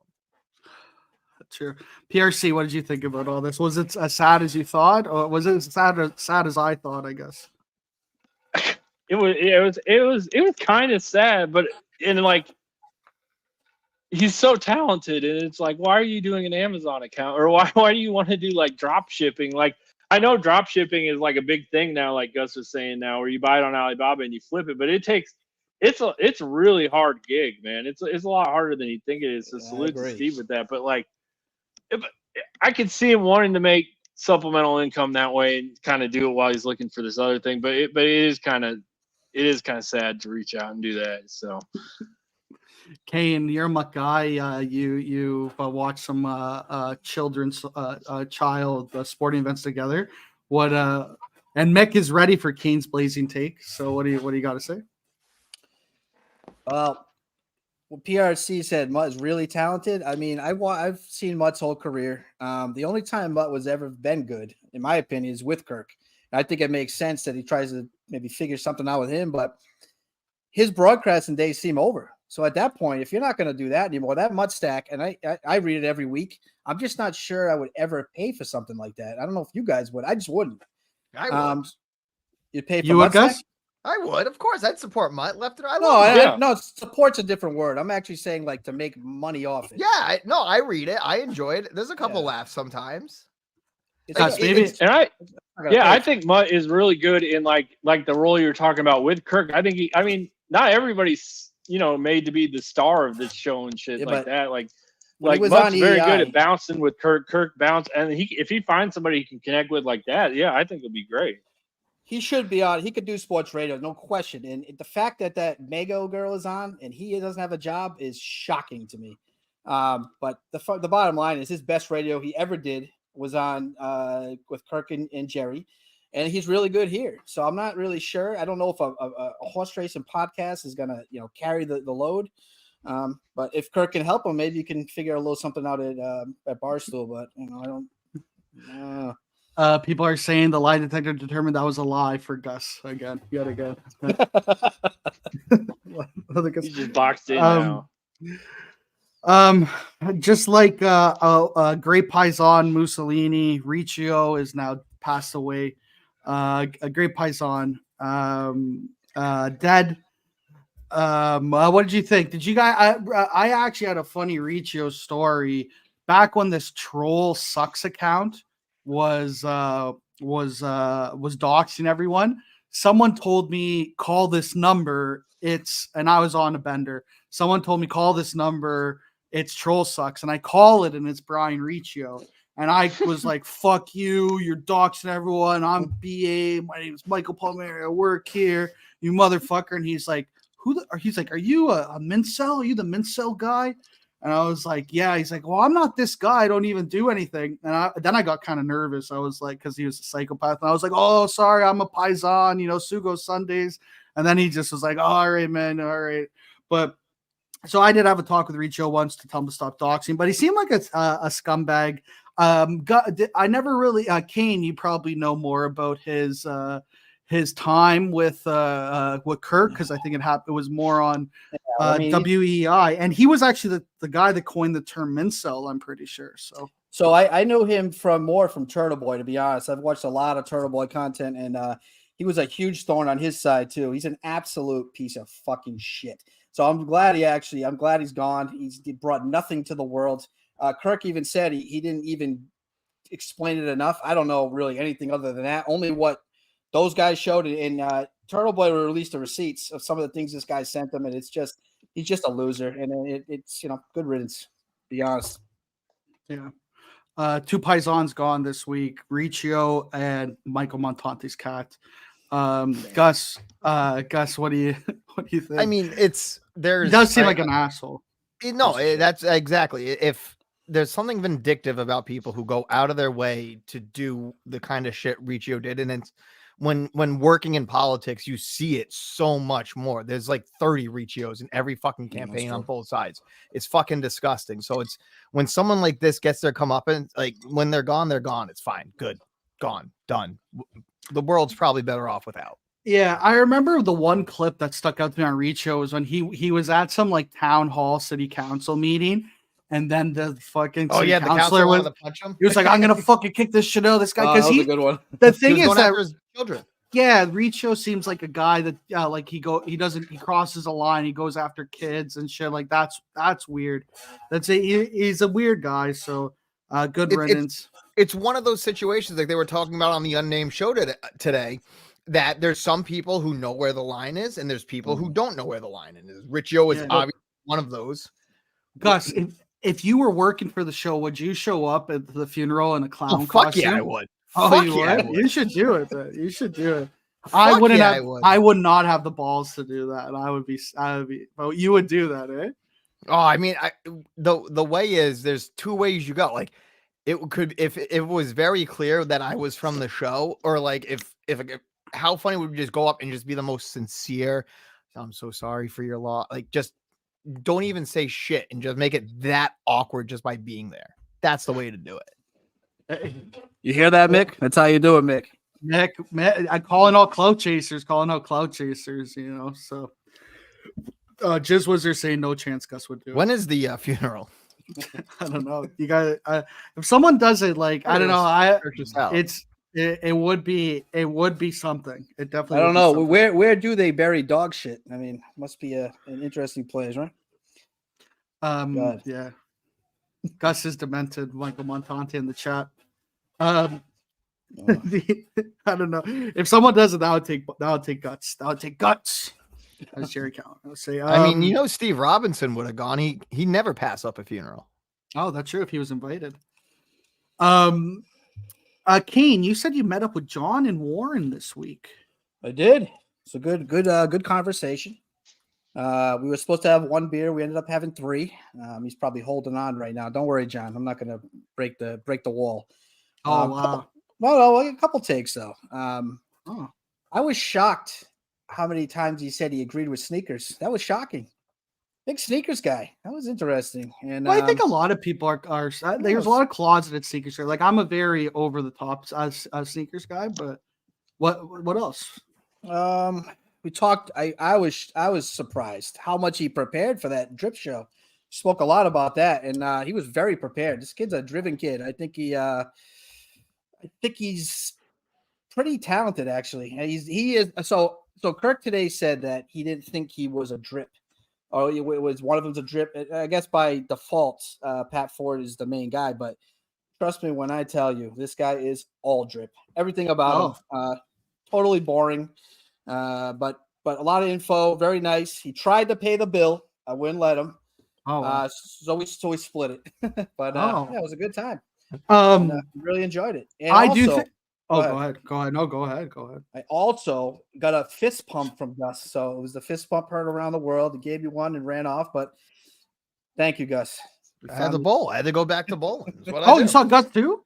True. PRC, what did you think about all this? Was it as sad as you thought, or was it as sad as I thought? I guess It was kind of sad, but like he's so talented, and it's like, why are you doing an Amazon account, or why do you want to do like drop shipping? Like, I know drop shipping is like a big thing now, like Gus was saying now, where you buy it on Alibaba and you flip it, but it's a really hard gig, man. It's a lot harder than you think it is. So salute to Steve with that, but like, I could see him wanting to make supplemental income that way and kind of do it while he's looking for this other thing, but it is kind of sad to reach out and do that. So, Kane, you're a muck guy. You watch some children's child sporting events together. What and Mick is ready for Kane's blazing take. So what do you got to say? Well, PRC said Mutt is really talented. I mean, I've seen Mutt's whole career. The only time Mutt was ever been good, in my opinion, is with Kirk. I think it makes sense that he tries to maybe figure something out with him, but his broadcasting days seem over. So at that point, if you're not going to do that anymore, that Mutt stack, and I read it every week, I'm just not sure I would ever pay for something like that. I don't know if you guys would. I just wouldn't. I would. You'd pay for you would, Gus? I would, of course. I'd support Mutt left and right. No, support's a different word. I'm actually saying like to make money off it. Yeah, I read it. I enjoy it. There's a couple laughs sometimes. I think Mutt is really good in like the role you're talking about with Kirk. I think not everybody's made to be the star of this show and shit like that. Like Mutt's very good at bouncing with Kirk. Kirk bounce, and if he finds somebody he can connect with like that, I think it'll be great. He should be on. He could do sports radio, no question. And the fact that Mago girl is on and he doesn't have a job is shocking to me. But the bottom line is his best radio he ever did was on with Kirk and Jerry, and he's really good here. So I'm not really sure. I don't know if a horse racing podcast is gonna carry the load. But if Kirk can help him, maybe you can figure a little something out at Barstool. But I don't. People are saying the lie detector determined that was a lie for Gus again. Yet again. He's just boxed in now. Just like great Paisan Mussolini, Riccio is now passed away. A great Paisan, dead. What did you think? Did you guys? I actually had a funny Riccio story back when this Troll Sucks account was doxing everyone. Someone told me call this number. And I was on a bender. Someone told me call this number. It's Troll Sucks, and I call it, and it's Brian Riccio. And I was like, "Fuck you! You're doxing everyone. I'm BA. My name is Michael Palmieri. I work here. You motherfucker!" And he's like, He's like, "Are you a Mincel? Are you the Mincel guy?" And I was like, "Yeah." He's like, "Well, I'm not this guy. I don't even do anything." And then I got kind of nervous. I was like, because he was a psychopath, and I was like, "Oh, sorry, I'm a Paisan. Sugo Sundays." And then he just was like, oh, "All right, man, all right." But so I did have a talk with Riccio once to tell him to stop doxing, but he seemed like a scumbag. I never really Kane. You probably know more about his time with Kirk, because I think it was more on WEI, and he was actually the guy that coined the term Mincel, I'm pretty sure. So I know him from Turtle Boy, to be honest. I've watched a lot of Turtle Boy content, and he was a huge thorn on his side too. He's an absolute piece of fucking shit. So I'm glad he's gone. He brought nothing to the world. Kirk even said he didn't even explain it enough. I don't know really anything other than that. Only what those guys showed, and Turtle Boy released the receipts of some of the things this guy sent them, and he's just a loser, and it's good riddance, to be honest. Yeah. Two Paisans gone this week, Riccio and Michael Montante's cat. Gus, what do you think? I mean, he does seem like an asshole. That's exactly. If there's something vindictive about people who go out of their way to do the kind of shit Riccio did, and it's when working in politics, you see it so much more. There's like 30 Riccios in every fucking campaign on both sides. It's fucking disgusting. So it's when someone like this gets their comeuppance, like when they're gone, it's fine. Good. Gone. Done. The world's probably better off without. Yeah, I remember the one clip that stuck out to me on Riccio was when he was at some like town hall city council meeting, and then the fucking Oh yeah, the counselor wanted to punch him. He was like, "I'm gonna fucking kick this shit out of this guy," because that was a good one. The thing is that his children. Yeah, Riccio seems like a guy that like he crosses a line, he goes after kids and shit. Like that's weird. He's a weird guy. So good riddance. It's one of those situations like they were talking about on the Unnamed show today. That there's some people who know where the line is, and there's people who don't know where the line is. Riccio is obviously one of those. Gus, if you were working for the show, would you show up at the funeral in a clown fuck costume? Yeah, I would. Oh, you would? You should do it. You should do it. I would not have the balls to do that. I would be. But you would do that, eh? Oh, I mean, the way is there's two ways you go. Like, it could if it was very clear that I was from the show, or like if how funny would we just go up and just be the most sincere? I'm so sorry for your loss. Like, just don't even say shit and just make it that awkward just by being there. That's the way to do it. You hear that, Mick? That's how you do it, Mick. Mick, I calling all clout chasers. You know, so Jizz Wizard saying no chance Gus would do it. When is the funeral? I don't know. You got if someone does it, like I don't know. It would be something. It definitely. I don't know where do they bury dog shit? I mean, must be an interesting place, right? Yeah. Gus is demented. Michael Montante in the chat. I don't know. If someone does it, that would take guts. That would take guts. As Jerry Count. I would say. I mean, you know, Steve Robinson would have gone. He never passed up a funeral. Oh, that's true. If he was invited. Kane, you said you met up with John and Warren this week. I did. It's a good conversation. We were supposed to have one beer. We ended up having three. He's probably holding on right now. Don't worry, John. I'm not going to break the wall. Oh, wow. Well, a couple takes though. I was shocked how many times he said he agreed with sneakers. That was shocking. Big sneakers guy. That was interesting. And well, I think a lot of people are there's a lot of closeted sneakers. Like I'm a very over the top sneakers guy, but what else? We talked. I was surprised how much he prepared for that drip show. Spoke a lot about that, and he was very prepared. This kid's a driven kid. I think he's pretty talented, actually. He is. So Kirk today said that he didn't think he was a drip. Oh, it was one of them's a drip. I guess by default, Pat Ford is the main guy. But trust me when I tell you, this guy is all drip. Everything about him, totally boring. But a lot of info. Very nice. He tried to pay the bill. I wouldn't let him. So we split it. But yeah, it was a good time. Really enjoyed it. And I do think. Oh, go ahead. No, go ahead. I also got a fist pump from Gus. So it was the fist pump heard around the world. He gave me one and ran off. But thank you, Gus. I had to bowl. I had to go back to bowling. You saw Gus too?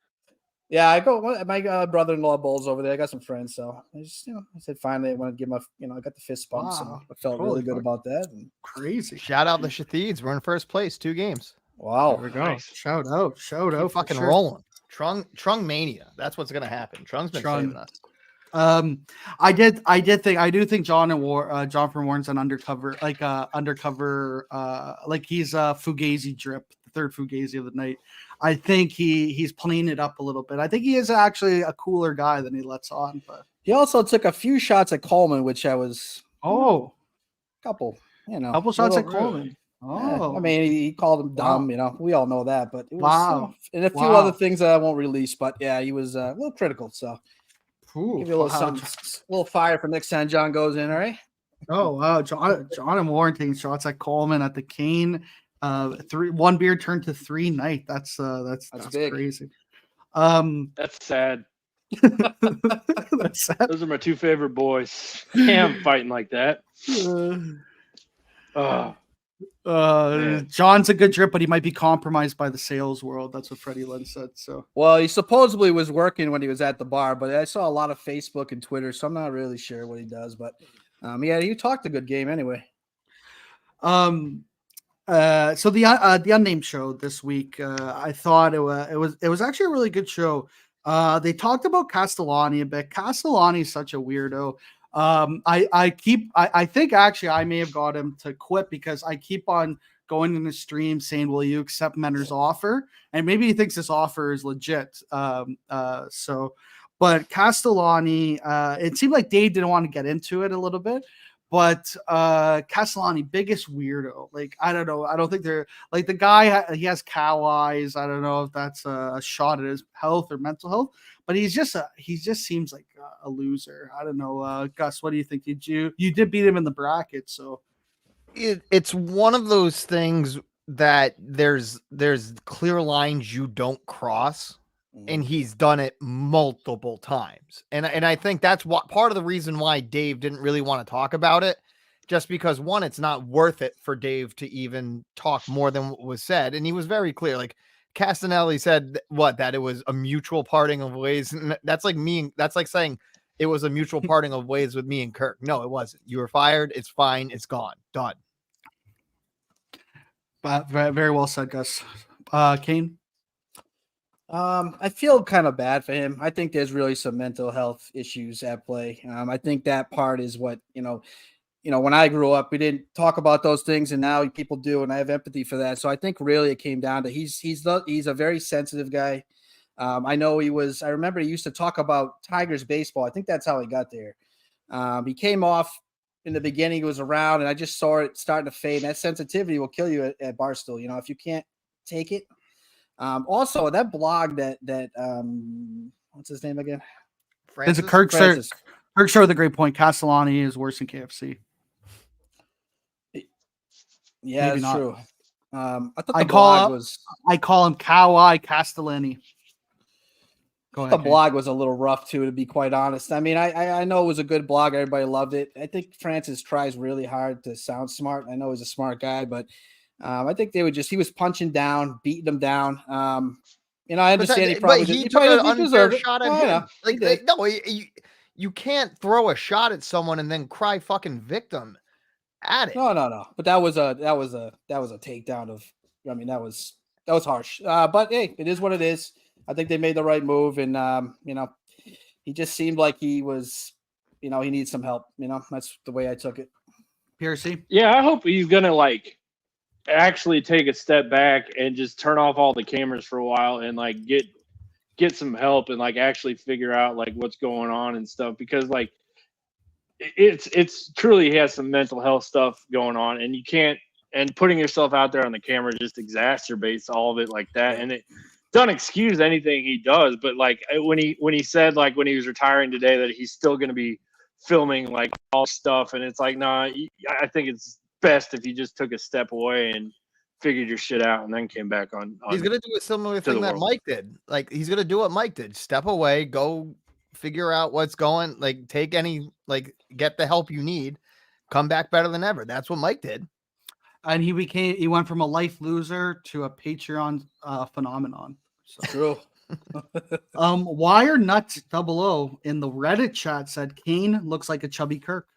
Yeah, I go. My brother-in-law bowls over there. I got some friends, so I just, I said finally I want to give my, I got the fist bump, so I felt really good about that. And crazy. Shout out the Shatheeds. We're in first place, 2 games. Wow, there we go. Nice. Shout out. Keep fucking rolling. Trung mania. That's what's gonna happen. Trung's been saving us. I do think John from Warren's an undercover, like he's a Fugazi drip, the third Fugazi of the night. I think he's playing it up a little bit. I think he is actually a cooler guy than he lets on. But he also took a few shots at Coleman, which I was couple shots at Coleman. I mean, he called him dumb. We all know that. But it was, and a few other things that I won't release. But yeah, he was a little critical. So give you a little fire for next time John goes in. All right. Oh wow, John and Warren taking shots at Coleman at the Kane. 1 beer turned to 3 night. That's big. Crazy. That's sad. That's sad. Those are my 2 favorite boys. Damn, fighting like that. John's a good drip, but he might be compromised by the sales world. That's what Freddie Lynn said. So, well, he supposedly was working when he was at the bar, but I saw a lot of Facebook and Twitter, so I'm not really sure what he does. But yeah, he talked a good game anyway. So the unnamed show this week, I thought it was actually a really good show. They talked about Castellani a bit. Castellani is such a weirdo. I think actually I may have got him to quit because I keep on going in the stream saying, "Will you accept Menner's offer?" And maybe he thinks this offer is legit. But Castellani, it seemed like Dave didn't want to get into it a little bit. But Castellani, biggest weirdo. Like, I don't know. I don't think they're like the guy. He has cow eyes. I don't know if that's a shot at his health or mental health. But he just seems like a loser. I don't know. Gus, what do you think? You did beat him in the bracket, so it's one of those things that there's clear lines you don't cross. And he's done it multiple times. And I think that's what part of the reason why Dave didn't really want to talk about it, just because one, it's not worth it for Dave to even talk more than what was said. And he was very clear. Like Castanelli said that it was a mutual parting of ways. And that's like saying it was a mutual parting of ways with me and Kirk. No, it wasn't. You were fired. It's fine. It's gone. Done. Very well said, Gus. Kane? I feel kind of bad for him. I think there's really some mental health issues at play. I think that part is what, when I grew up, we didn't talk about those things, and now people do, and I have empathy for that. So I think really it came down to he's a very sensitive guy. I remember he used to talk about Tigers baseball. I think that's how he got there. He came off in the beginning, he was around, and I just saw it starting to fade. And that sensitivity will kill you at Barstool. If you can't take it. Also, that blog that what's his name again? It's a Kirk showed the great point. Castellani is worse than KFC. Yeah, that's true. I call him Cow Eye Castellani. Go ahead. The blog was a little rough too, to be quite honest. I mean, I know it was a good blog. Everybody loved it. I think Francis tries really hard to sound smart. I know he's a smart guy, but I think he was punching down, beating them down. I understand he probably he took an unfair shot at him. You can't throw a shot at someone and then cry fucking victim at it. No. But that was a takedown of. I mean, that was harsh. But hey, it is what it is. I think they made the right move, and he just seemed like he was, he needs some help. That's the way I took it. PRC. Yeah, I hope he's gonna actually take a step back and just turn off all the cameras for a while and get some help and actually figure out what's going on and stuff, because it's truly, he has some mental health stuff going on, and you can't, and putting yourself out there on the camera just exacerbates all of it like that. And it don't excuse anything he does, but when he said when he was retiring today that he's still going to be filming all stuff, and it's nah, I think it's best if you just took a step away and figured your shit out and then came back on. He's going to do a similar thing that Mike did. He's going to do what Mike did. Step away, go figure out what's going, take any, get the help you need, come back better than ever. That's what Mike did. And he went from a life loser to a Patreon phenomenon. So. True. Wire Nuts 00 in the Reddit chat said Kane looks like a chubby Kirk.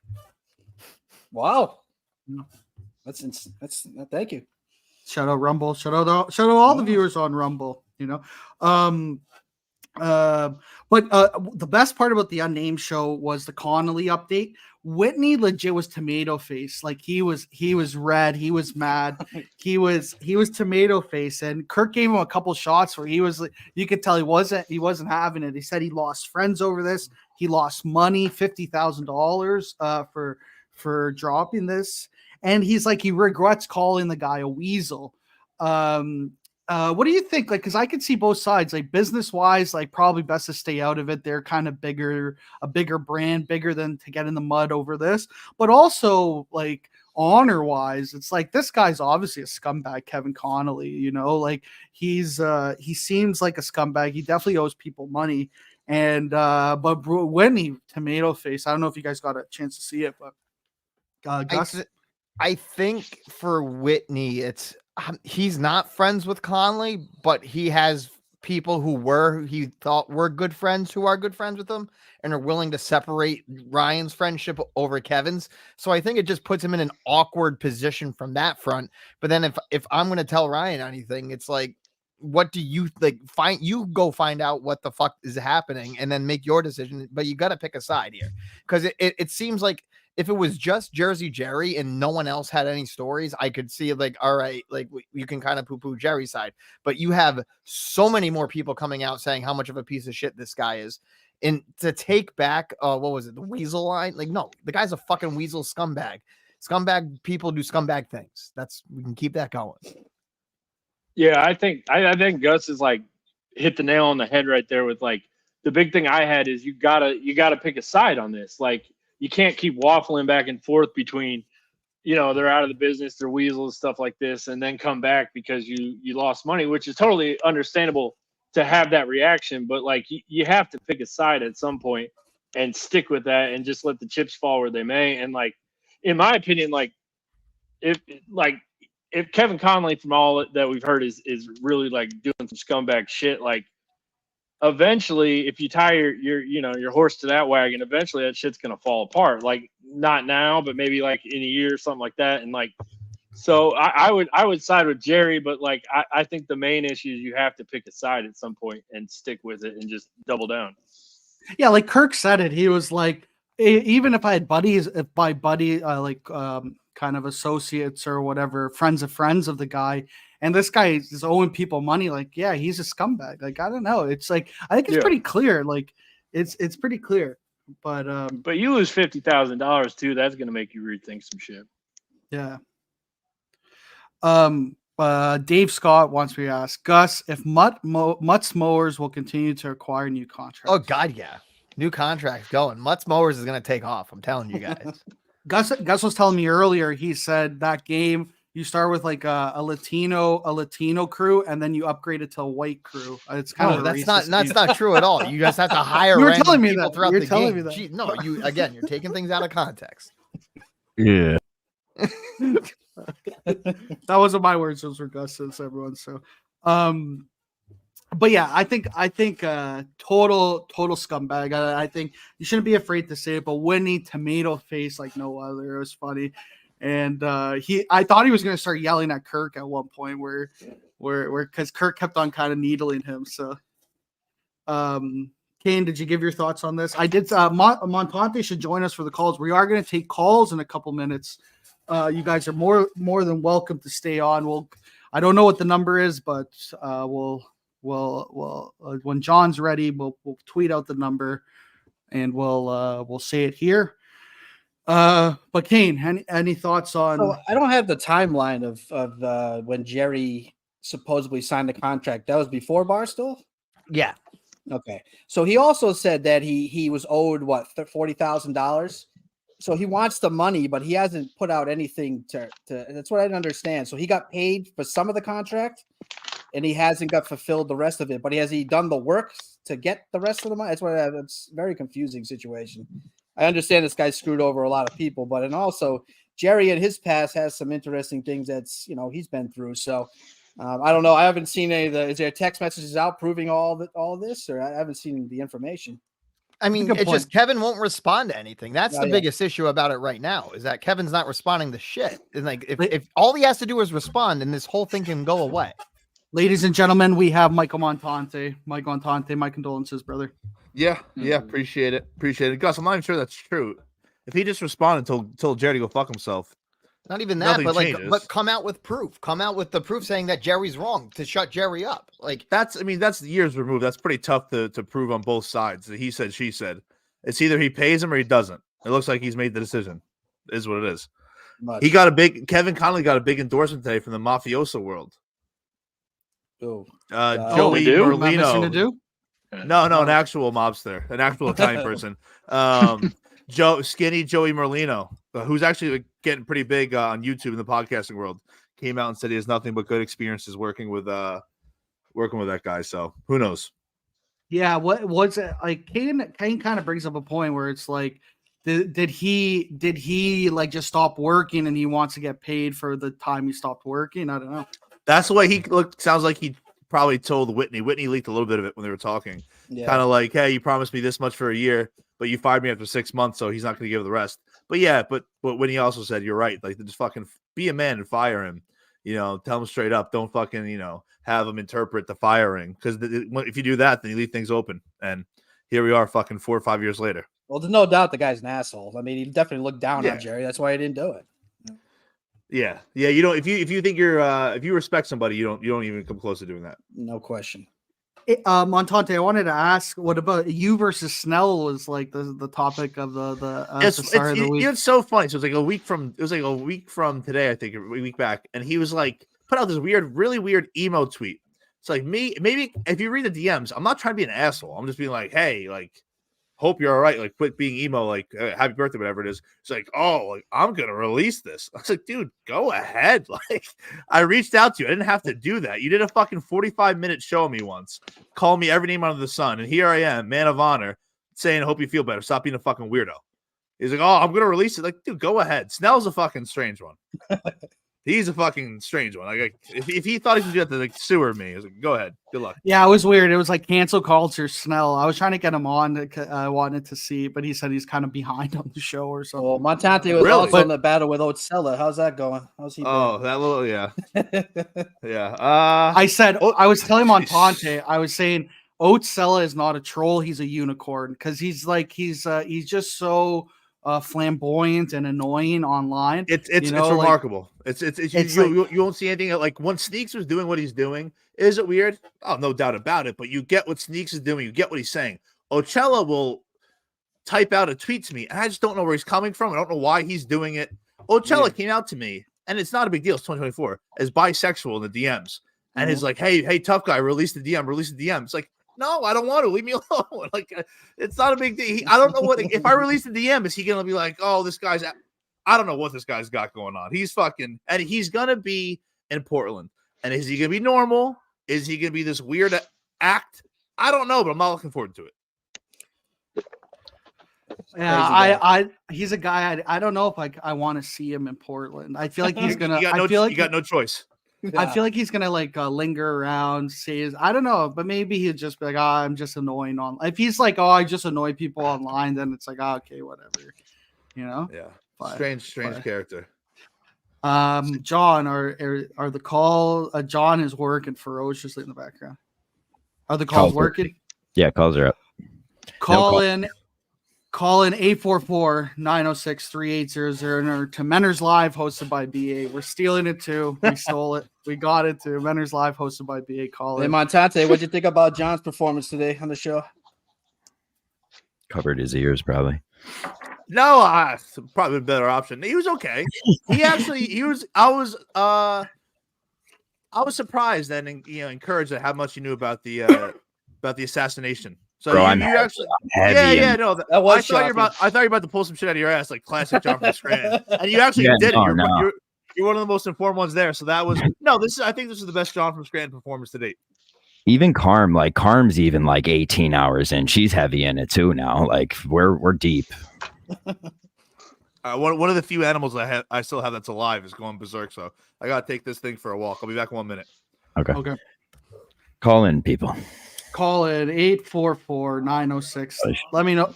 Wow. That's thank you. Shout out Rumble. Shout out all the viewers on Rumble. But the best part about the Unnamed show was the Connolly update. Whitney legit was tomato face. He was red. He was mad. he was tomato face. And Kirk gave him a couple shots where you could tell he wasn't having it. He said he lost friends over this. He lost money, $50,000 for dropping this. And he's he regrets calling the guy a weasel. What do you think? Because I could see both sides. Business wise, probably best to stay out of it. They're kind of a bigger brand, bigger than to get in the mud over this. But also, honor wise, it's this guy's obviously a scumbag, Kevin Connolly. He seems like a scumbag. He definitely owes people money. And but Whitney, tomato face. I don't know if you guys got a chance to see it, but Gus. I think for Whitney, it's he's not friends with Conley, but he has people he thought were good friends who are good friends with him and are willing to separate Ryan's friendship over Kevin's. So I think it just puts him in an awkward position from that front. But then if I'm going to tell Ryan anything, it's like, what do you like? Go find out what the fuck is happening and then make your decision. But you got to pick a side here, because it seems like if it was just Jersey Jerry and no one else had any stories, I could see like, all right, like you can kind of poo-poo Jerry's side, but you have so many more people coming out saying how much of a piece of shit this guy is. And to take back, what was it? The weasel line? Like, no, the guy's a fucking weasel scumbag. Scumbag people do scumbag things. We can keep that going. Yeah, I think Gus is like hit the nail on the head right there with like the big thing I had is you gotta pick a side on this. Like, you can't keep waffling back and forth between, they're out of the business, they're weasels, stuff like this, and then come back because you lost money, which is totally understandable to have that reaction. But like, you have to pick a side at some point and stick with that and just let the chips fall where they may. And like, in my opinion, like if Kevin Conley, from all that we've heard, is really like doing some scumbag shit, like, eventually, if you tie your horse to that wagon, eventually that shit's gonna fall apart. Like, not now, but maybe like in a year or something like that. And like, so I would side with Jerry, but like I think the main issue is you have to pick a side at some point and stick with it and just double down. Yeah, like Kirk said it. He was like, even if I had buddies, if my buddy kind of associates or whatever, friends of the guy, and this guy is owing people money, like, yeah, he's a scumbag. Like, I don't know. It's like, I think it's pretty clear. Like, it's pretty clear. But you lose $50,000 too. That's gonna make you rethink some shit. Yeah. Dave Scott wants me to ask Gus if Mutt's Mowers will continue to acquire new contracts. Oh God, yeah, new contracts going. Mutt's Mowers is gonna take off. I'm telling you guys. Gus was telling me earlier. He said that game you start with like a Latino crew, and then you upgrade it to a white crew. It's kind of that's not true at all. You just have to hire. You were telling me that throughout the game. Me that. Gee, no, you're taking things out of context. Yeah. That wasn't my words; those were Gus's, everyone. So, but yeah, I think total scumbag. I think you shouldn't be afraid to say it. But Whitney, tomato face like no other. It was funny, and I thought he was going to start yelling at Kirk at one point, where because Kirk kept on kind of needling him. So, Kane, did you give your thoughts on this? I did. Montante should join us for the calls. We are going to take calls in a couple minutes. You guys are more than welcome to stay on. I don't know what the number is, but we'll when John's ready, we'll tweet out the number and we'll say it here. But Kane, any thoughts on? So I don't have the timeline of when Jerry supposedly signed the contract. That was before Barstool? Yeah. Okay. So he also said that he was owed what, $40,000. So he wants the money, but he hasn't put out anything to that's what I didn't understand. So he got paid for some of the contract and he hasn't got fulfilled the rest of it, but has he done the work to get the rest of the money? It's a very confusing situation. I understand this guy screwed over a lot of people, but and also Jerry in his past has some interesting things that's, he's been through. So I don't know. I haven't seen is there text messages out proving all this, or I haven't seen the information. I mean, it's just Kevin won't respond to anything. That's the biggest issue about it right now, is that Kevin's not responding to shit. And like, if all he has to do is respond, and this whole thing can go away. Ladies and gentlemen, we have Michael Montante. Mike Montante, my condolences, brother. Yeah, appreciate it. Gus, I'm not even sure that's true. If he just responded, told Jerry to go fuck himself. Not even that, but come out with proof. Come out with the proof saying that Jerry's wrong to shut Jerry up. Like that's years removed. That's pretty tough to prove on both sides. He said, she said. It's either he pays him or he doesn't. It looks like he's made the decision. It is what it is. Kevin Conley got a big endorsement today from the mafioso world. Oh, Joey Merlino. No, an actual mobster, an actual Italian person. Skinny Joey Merlino, who's actually getting pretty big on YouTube in the podcasting world, came out and said he has nothing but good experiences working with that guy. So who knows? Yeah, what's it like? Kane kind of brings up a point where it's like Did he like just stop working and he wants to get paid for the time he stopped working? I don't know. That's the way he looked. Sounds like he probably told Whitney. Whitney leaked a little bit of it when they were talking. Yeah. Kind of like, hey, you promised me this much for a year, but you fired me after 6 months, so he's not going to give the rest. But yeah, but Whitney also said, you're right. Like, just fucking be a man and fire him. You know, tell him straight up. Don't fucking, you know, have him interpret the firing. Because if you do that, then you leave things open. And here we are fucking 4 or 5 years later. Well, there's no doubt the guy's an asshole. I mean, he definitely looked down Yeah. on Jerry. That's why he didn't do it. Yeah. Yeah. You don't, if you think you're, if you respect somebody, you don't even come close to doing that. No question. Montante, I wanted to ask, what about you versus Snell was like the topic of the start of the week. It's so funny. So it was like a week from today, I think, a week back, and he was like put out this really weird emo tweet. It's like maybe if you read the DMs, I'm not trying to be an asshole. I'm just being like, hey, like, hope you're all right. Like, quit being emo. Like, happy birthday, whatever it is. It's like, oh, like, I'm gonna release this. I was like, dude, go ahead. Like, I reached out to you. I didn't have to do that. You did a fucking 45-minute show of me once. Call me every name under the sun, and here I am, man of honor, saying, I hope you feel better. Stop being a fucking weirdo. He's like, oh, I'm gonna release it. Like, dude, go ahead. Snell's a fucking strange one. He's a fucking strange one. Like, if he thought he could do that, like, sewer me. I was like, go ahead. Good luck. Yeah, it was weird. It was like cancel culture Snell. I was trying to get him on. I wanted to see, but he said he's kind of behind on the show or something. Well, Montante was Really? also in the battle with Otsella. How's that going? How's he doing? Oh, that little, yeah. Yeah. I said, I was telling Montante, I was saying, Otsella is not a troll. He's a unicorn because he's just so flamboyant and annoying online. It's remarkable. You won't see anything like when Sneaks was doing what he's doing. Is it weird? Oh, no doubt about it. But you get what Sneaks is doing. You get what he's saying. Ocella will type out a tweet to me, and I just don't know where he's coming from. I don't know why he's doing it. Ocella came out to me, and it's not a big deal. It's 2024 as bisexual in the DMs, and is like, hey, tough guy, release the DM. It's like, no, I don't want to. Leave me alone. Like, it's not a big deal. I don't know what if I release the DM, is he gonna be like, oh, this guy's? I don't know what this guy's got going on. He's fucking, and he's gonna be in Portland. And is he gonna be normal? Is he gonna be this weird act? I don't know, but I'm not looking forward to it. Yeah, he's a guy. I don't know if I want to see him in Portland. I feel like he's gonna. You got no choice. Yeah. I feel like he's gonna like linger around, I don't know, but maybe he'll just be like, I'm just annoying on. If he's like, I just annoy people online, then it's like, okay, whatever, you know. Yeah, but, strange character. John, are the call? John is working ferociously in the background. Are the calls working? Yeah, calls are up. Call in 844-906-3800 to Menors Live, hosted by BA. We're stealing it too. We stole it. We got it too. Menors Live, hosted by BA. Call Hey, in. Montante, what'd you think about John's performance today on the show? Covered his ears, probably. No, probably a better option. He was okay. I was surprised and encouraged at how much he knew about the assassination. So Bro, I'm thought you were about to pull some shit out of your ass, like classic John from Scranton. And you actually did it. You're one of the most informed ones there. So that was I think this is the best John from Scranton performance to date. Even Carm's even like 18 hours in. She's heavy in it too now. Like we're deep. One of the few animals I still have that's alive is going berserk. So I gotta take this thing for a walk. I'll be back in 1 minute. Okay. Call in, people. Call in 844-906. Let me know.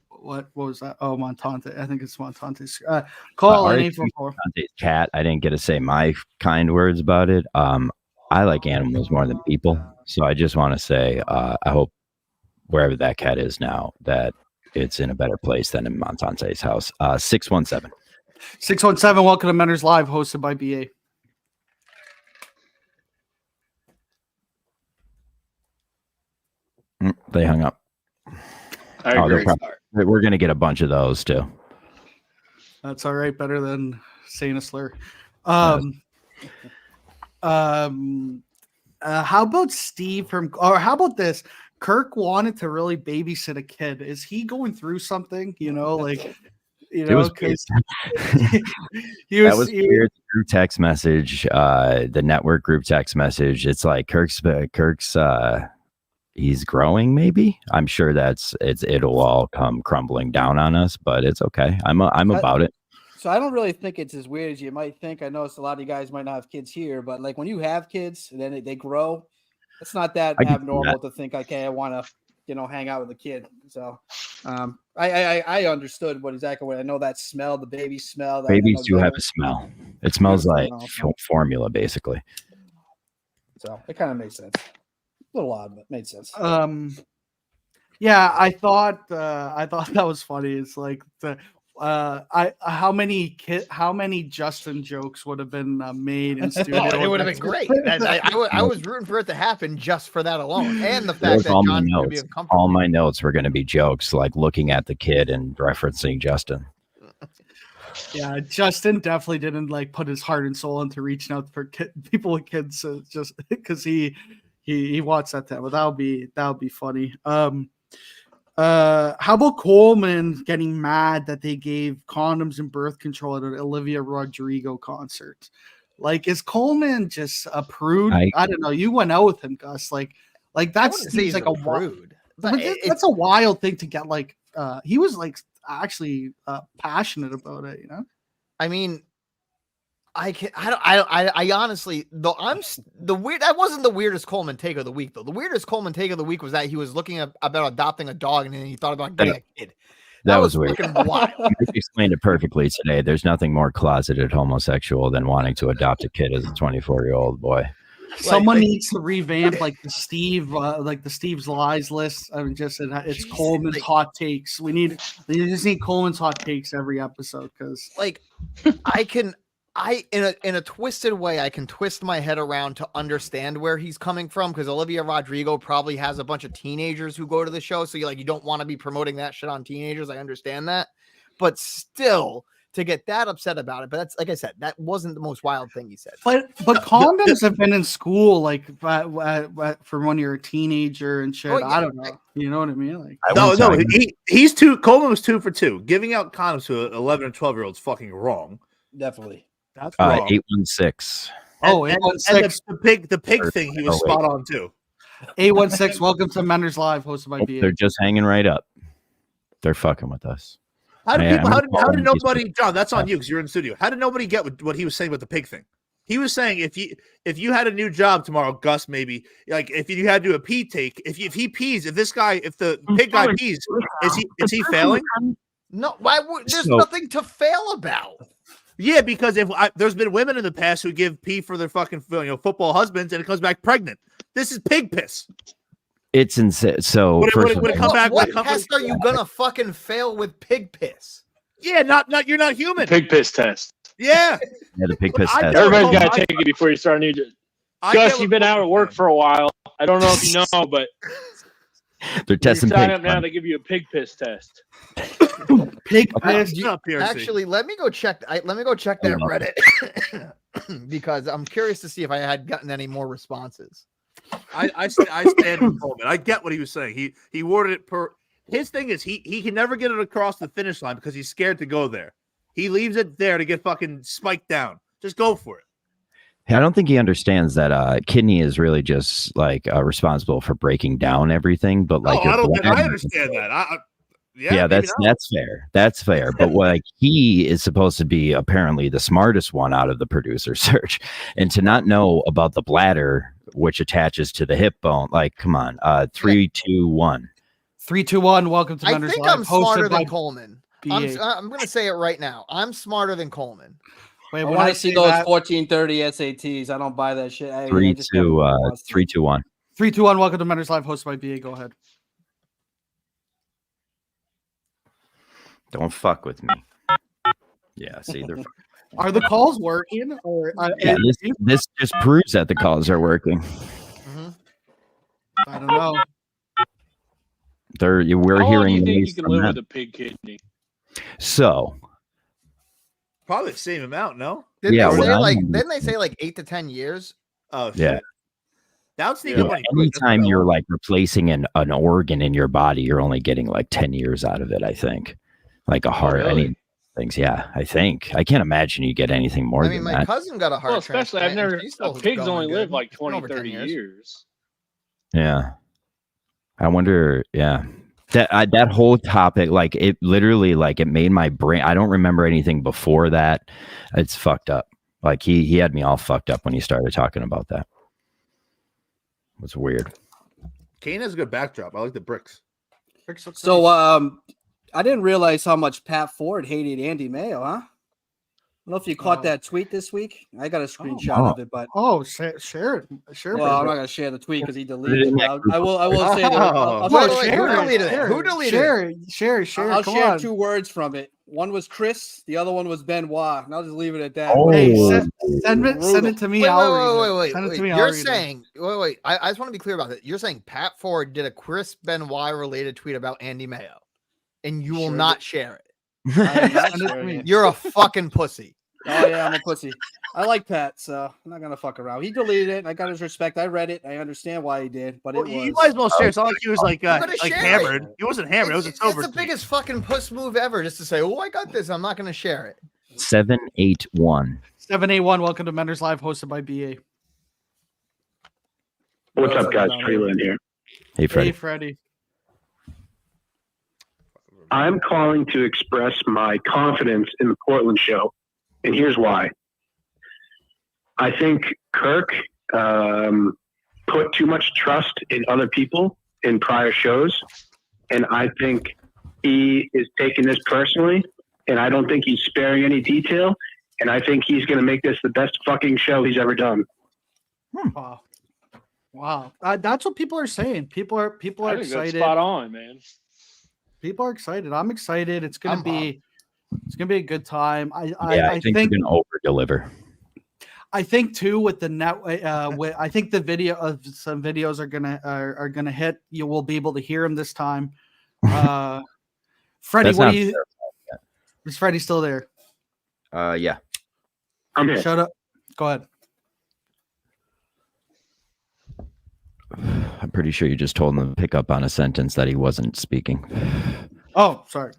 What was that? Oh, Montante. I think it's Montante's. Call in 844. Montante's cat. I didn't get to say my kind words about it. I like animals more than people. So I just want to say I hope wherever that cat is now that it's in a better place than in Montante's house. 617. 617. Welcome to Menors Live, hosted by BA. They hung up. We're going to get a bunch of those too. That's all right. Better than saying a slur. How about Steve or how about this? Kirk wanted to really babysit a kid. Is he going through something? It was weird. Group text message, the network group text message. It's like Kirk's he's growing. Maybe I'm sure it'll all come crumbling down on us, but it's okay. I'm about it. So I don't really think it's as weird as you might think. I know a lot of you guys might not have kids here, but like when you have kids and then they grow, it's not that abnormal to think, okay, I want to, hang out with a kid. So I understood exactly what I know, that smell, the baby smell. Babies do have a smell. It smells like formula, basically. So it kind of makes sense. A little odd, but made sense. Yeah, I thought that was funny. It's like how many Justin jokes would have been made in studio? It would have been great. I was rooting for it to happen just for that alone, and the fact that John would be uncomfortable. All my notes were going to be jokes, like looking at the kid and referencing Justin. Yeah, Justin definitely didn't like put his heart and soul into reaching out for people with kids, just because he wants that. But that would be funny. How about Coleman getting mad that they gave condoms and birth control at an Olivia Rodrigo concert? Like, is Coleman just a prude? I don't know. You went out with him, Gus. Like that seems like a prude. That's a wild thing to get. Like, he was like actually passionate about it. I mean, I honestly, though, that wasn't the weirdest Coleman take of the week, though. The weirdest Coleman take of the week was that he was looking about adopting a dog, and then he thought about getting a kid. That was weird. You explained it perfectly today. There's nothing more closeted homosexual than wanting to adopt a kid as a 24-year-old boy. Someone needs to revamp like the Steve's lies list. I mean, it's Coleman's hot takes. We just need Coleman's hot takes every episode, because in a twisted way, I can twist my head around to understand where he's coming from, because Olivia Rodrigo probably has a bunch of teenagers who go to the show. So you don't want to be promoting that shit on teenagers. I understand that, but still, to get that upset about it. But that's, like I said, that wasn't the most wild thing he said. But condoms have been in school for when you're a teenager and shit. I don't know. You know what I mean? Like, he's Coleman was 2 for 2. Giving out condoms to 11 and 12-year-olds fucking wrong. Definitely. That's wrong. 816. Oh, 816. The pig thing, he was spot on too. 816. Welcome to Menders Live, hosted by BA. They're just hanging right up. They're fucking with us. How did nobody, John? That's on you because you're in the studio. How did nobody get what he was saying about the pig thing? He was saying if you had a new job tomorrow, Gus, maybe like if you had to do a pee take, if he pees, if the pig guy pees, is he failing? No, there's nothing to fail about. Yeah, because there's been women in the past who give pee for their fucking football husbands and it comes back pregnant. This is pig piss. It's insane. So what test are you gonna fucking fail with pig piss? Yeah, you're not human. Pig piss test. Yeah. Yeah, the pig piss test. Everybody's got to take it before you start a new job. Gus, you've been out at work for a while. I don't know if you know, but they're testing. Sign up now. They give you a pig piss test. Pig piss. Actually, let me go check that Reddit because I'm curious to see if I had gotten any more responses. I stand with Coleman. I get what he was saying. He worded it per. His thing is he can never get it across the finish line because he's scared to go there. He leaves it there to get fucking spiked down. Just go for it. I don't think he understands that kidney is really just like responsible for breaking down everything. But like, I understand that. Yeah, that's fair. That's fair. But like, he is supposed to be apparently the smartest one out of the producer search, and to not know about the bladder, which attaches to the hip bone. Like, come on. 3, 2, 1. 3, 2, 1. Welcome to Menders Live. I'm smarter than Coleman. I'm going to say it right now. I'm smarter than Coleman. Wait, I want to see those 1430 SATs. I don't buy that shit. 3, 2, 1. 3, 2, 1. Welcome to Menders Live, hosted by BA. Go ahead. Don't fuck with me. Yeah, see, are the calls working? Or this just proves that the calls are working. Mm-hmm. I don't know. We're How hearing. Long do you think you can live with a pig kidney? So, probably the same amount. No. Didn't they say like 8 to 10 years? Oh shit. Yeah. That's anytime you're like replacing an organ in your body, you're only getting like 10 years out of it. I think, like a heart. Really? Things. Yeah, I think. I can't imagine you get anything more. I mean, my cousin got a heart. Well, especially I've never. Pigs only live like 20, 30 years. Yeah. I wonder, yeah. That whole topic, like it literally, like it made my brain. I don't remember anything before that. It's fucked up. Like he had me all fucked up when he started talking about that. It was weird. Kane has a good backdrop. I like the bricks. So I didn't realize how much Pat Ford hated Andy Mayo, huh? I don't know if you caught that tweet this week. I got a screenshot of it, but share it. Well, I'm not gonna share the tweet because he deleted it. I will say that I'll Who deleted it? Share. I'll share 2 words from it. One was Chris, the other one was Benoit. And I'll just leave it at that. Oh. Hey, send it to me. Wait. Send it to me. You're saying wait. I just want to be clear about that. You're saying Pat Ford did a Chris Benoit related tweet about Andy Mayo, and you will not share it. You're a fucking pussy. Oh yeah, I'm a pussy. I like Pat, so I'm not gonna fuck around. He deleted it. I got his respect. I read it. I understand why he did, but you might as well share. It's not like he was like hammered. He wasn't hammered. It was a sober. It's the biggest fucking puss move ever, just to say, "Oh, I got this." I'm not gonna share it. 781. 781. Welcome to Menders Live, hosted by BA. What's up, guys? Freeland here. Hey, Freddie. Hey, Freddie. I'm calling to express my confidence in the Portland show, and here's why. I think Kirk put too much trust in other people in prior shows, and I think he is taking this personally, and I don't think he's sparing any detail, and I think he's going to make this the best fucking show he's ever done. Wow. That's what people are saying. People are I think excited. that's spot on, man. People are excited. I'm excited. It's gonna be a good time. I think we're gonna over deliver. I think too with the net. I think the video of some videos are gonna hit. You will be able to hear them this time. Freddie, what do you? Is Freddie still there? Yeah. I'm here. Shut up. Go ahead. I'm pretty sure you just told him to pick up on a sentence that he wasn't speaking. Oh, sorry,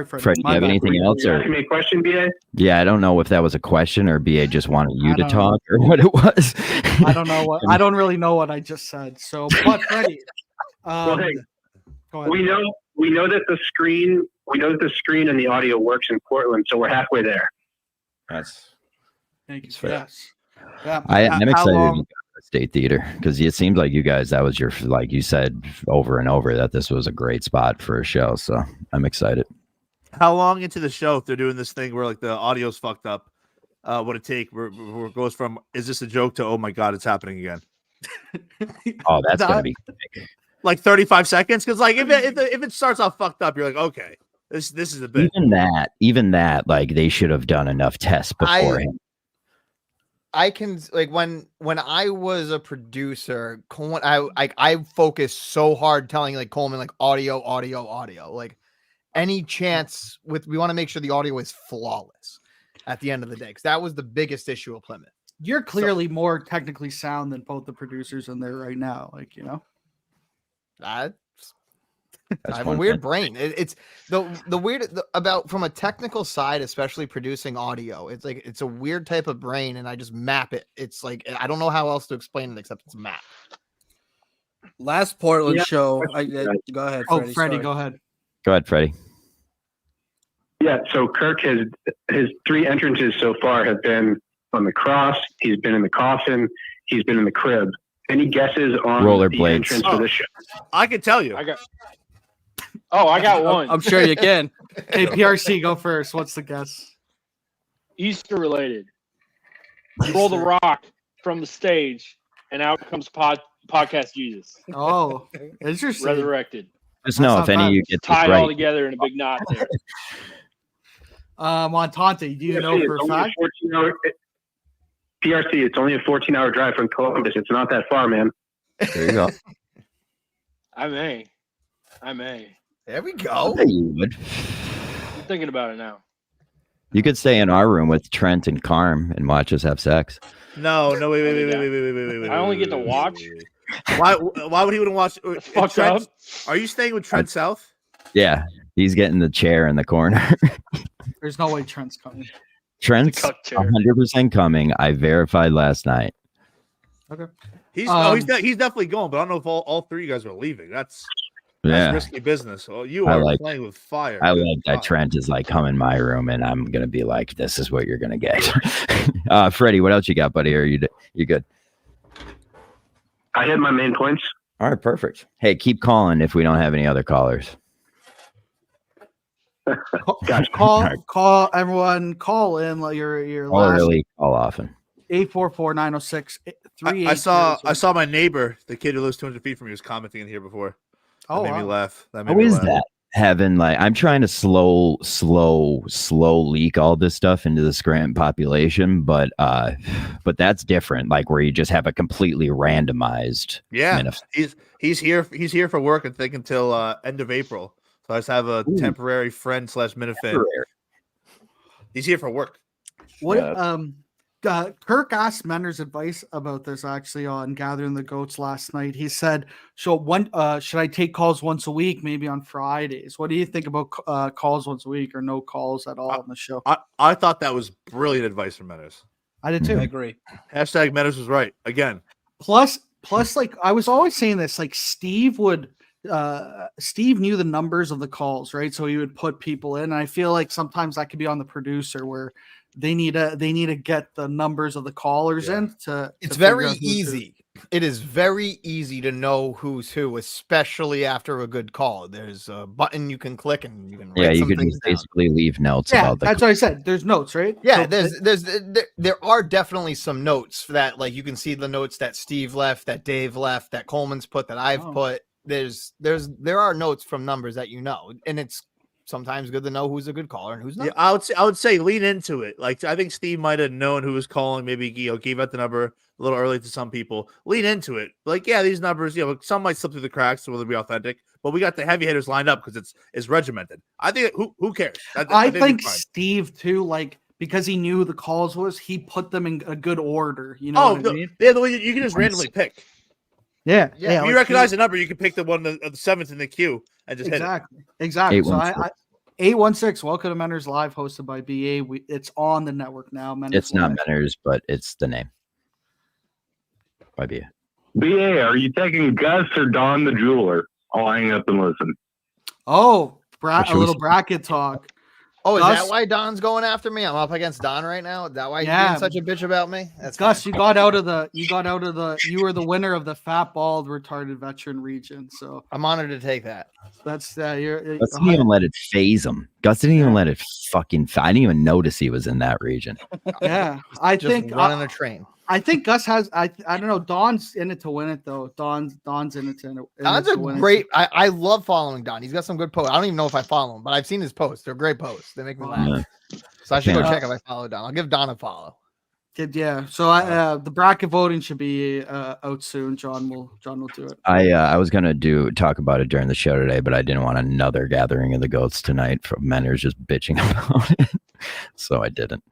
Freddie. Freddie, do you have anything else? Or... Asking me a question, BA? Yeah, I don't know if that was a question or BA just wanted you to talk or what it was. I don't know what. I don't really know what I just said. So, but Freddie, well, hey, go ahead. we know that the screen and the audio works in Portland, so we're halfway there. Thank you. Yes. Yeah. I'm excited to go to State Theater because it seems like you guys, that was your, like you said over and over, that this was a great spot for a show. So I'm excited. How long into the show, if they're doing this thing where like the audio's fucked up, would it take where it goes from, is this a joke to, oh my God, it's happening again? Oh, that's going to be quick. Like 35 seconds? Because like if it starts off fucked up, you're like, okay, this is a bit. Even that, like they should have done enough tests beforehand. I can, like, when I was a producer, Coleman, I focused so hard telling like Coleman, like audio, like any chance we want to make sure the audio is flawless at the end of the day, because that was the biggest issue of Plymouth. You're clearly more technically sound than both the producers in there right now. Like, you know, I have a weird brain. It's the weird about from a technical side, especially producing audio. It's like it's a weird type of brain, and I just map it. It's like I don't know how else to explain it except it's a map. Last Portland show. Go ahead. Oh, Freddie, go ahead. Go ahead, Freddie. Yeah, so Kirk his 3 entrances so far have been on the cross. He's been in the coffin. He's been in the crib. Any guesses on the entrance for this show? I can tell you. I got one. I'm sure you can. Hey, PRC, go first. What's the guess? Easter related. Roll the rock from the stage, and out comes podcast Jesus. Oh, interesting. Resurrected. Just know if any of you get this tied right. all together in a big knot there. Montante, do you know for a fact? PRC, it's only a 14-hour drive from Columbus. It's not that far, man. There you go. I may. There we go. Yeah, you would. I'm thinking about it now. You could stay in our room with Trent and Carm and watch us have sex. No, wait. I only get to watch. Why would he want to watch? Fucked up. Are you staying with Trent South? Yeah, he's getting the chair in the corner. There's no way Trent's coming. Trent's 100% coming. I verified last night. Okay. He's definitely going, but I don't know if all 3 of you guys are leaving. That's Yeah. risky business. Well, you I are like- playing with fire. I Good like that God. Trent is like, come in my room and I'm gonna be like, this is what you're gonna get. Freddie, what else you got, buddy? Are you good? I hit my main points. All right, perfect. Hey, keep calling if we don't have any other callers. Gotcha. Call everyone. Call in like your Call last early, call often. 844-906-3800. I saw my neighbor, the kid who lives 200 feet from me, was commenting in here before. That made me laugh. That made How me is laugh. that? Having like, I'm trying to slow leak all this stuff into the Scranton population, but that's different. Like where you just have a completely randomized. Yeah, Minifans. he's here for work, I think, until end of April. So I just have a temporary friend / Minifan. He's here for work. What Kirk asked Menner's advice about this actually on Gathering the Goats last night. He said, "So should I take calls once a week, maybe on Fridays? What do you think about calls once a week or no calls at all on the show?" I thought that was brilliant advice from Menace. I did too. I agree. Hashtag Menace was right again. Plus, like I was always saying this, like Steve knew the numbers of the calls, right? So he would put people in. And I feel like sometimes that could be on the producer where they need to get the numbers of the callers in to. It's figure very out who's who. easy. It is very easy to know who's who, especially after a good call. There's a button you can click and you can write You some could things just down. basically leave notes Yeah, about the. that's what I said. There's notes, right? Yeah, So there are definitely some notes that like you can see the notes that Steve left, that Dave left, that Coleman's put, that I've put. There are notes from numbers that you know, and it's sometimes good to know who's a good caller and who's not. Yeah, I would say lean into it. Like I think Steve might have known who was calling. Maybe gave out the number a little early to some people. Lean into it. Like these numbers, some might slip through the cracks, so will they be authentic? But we got the heavy hitters lined up because it's regimented. I think who cares? I think Steve too, like because he knew the calls he put them in a good order. You know what I mean? Yeah, the way you can just randomly pick. Yeah. If you recognize the number, you can pick the one of the seventh in the queue and just hit it. Exactly. So 816, welcome to Menner's Live, hosted by BA. It's on the network now. It's not Menner's, but it's the name. By BA. BA, are you taking Gus or Don the jeweler? I'll hang up and listen. Oh, a little bracket talk. Oh, is Gus, that why Don's going after me? I'm up against Don right now. Is that why you're being such a bitch about me? That's Gus, fine. you were the winner of the fat bald retarded veteran region. So I'm honored to take that. That's Gus didn't even let it phase him. Gus didn't even let it fucking. I didn't even notice he was in that region. Yeah, I think running a train. I think Gus has. I don't know. Don's in it to win it though. Don's in it to. Don's a great. I love following Don. He's got some good posts. I don't even know if I follow him, but I've seen his posts. They're great posts. They make me laugh. Yeah. So I should go check if I follow Don. I'll give Don a follow. Yeah. So the bracket voting should be out soon. John will do it. I was gonna talk about it during the show today, but I didn't want another Gathering of the Goats tonight from Menner's just bitching about it, so I didn't.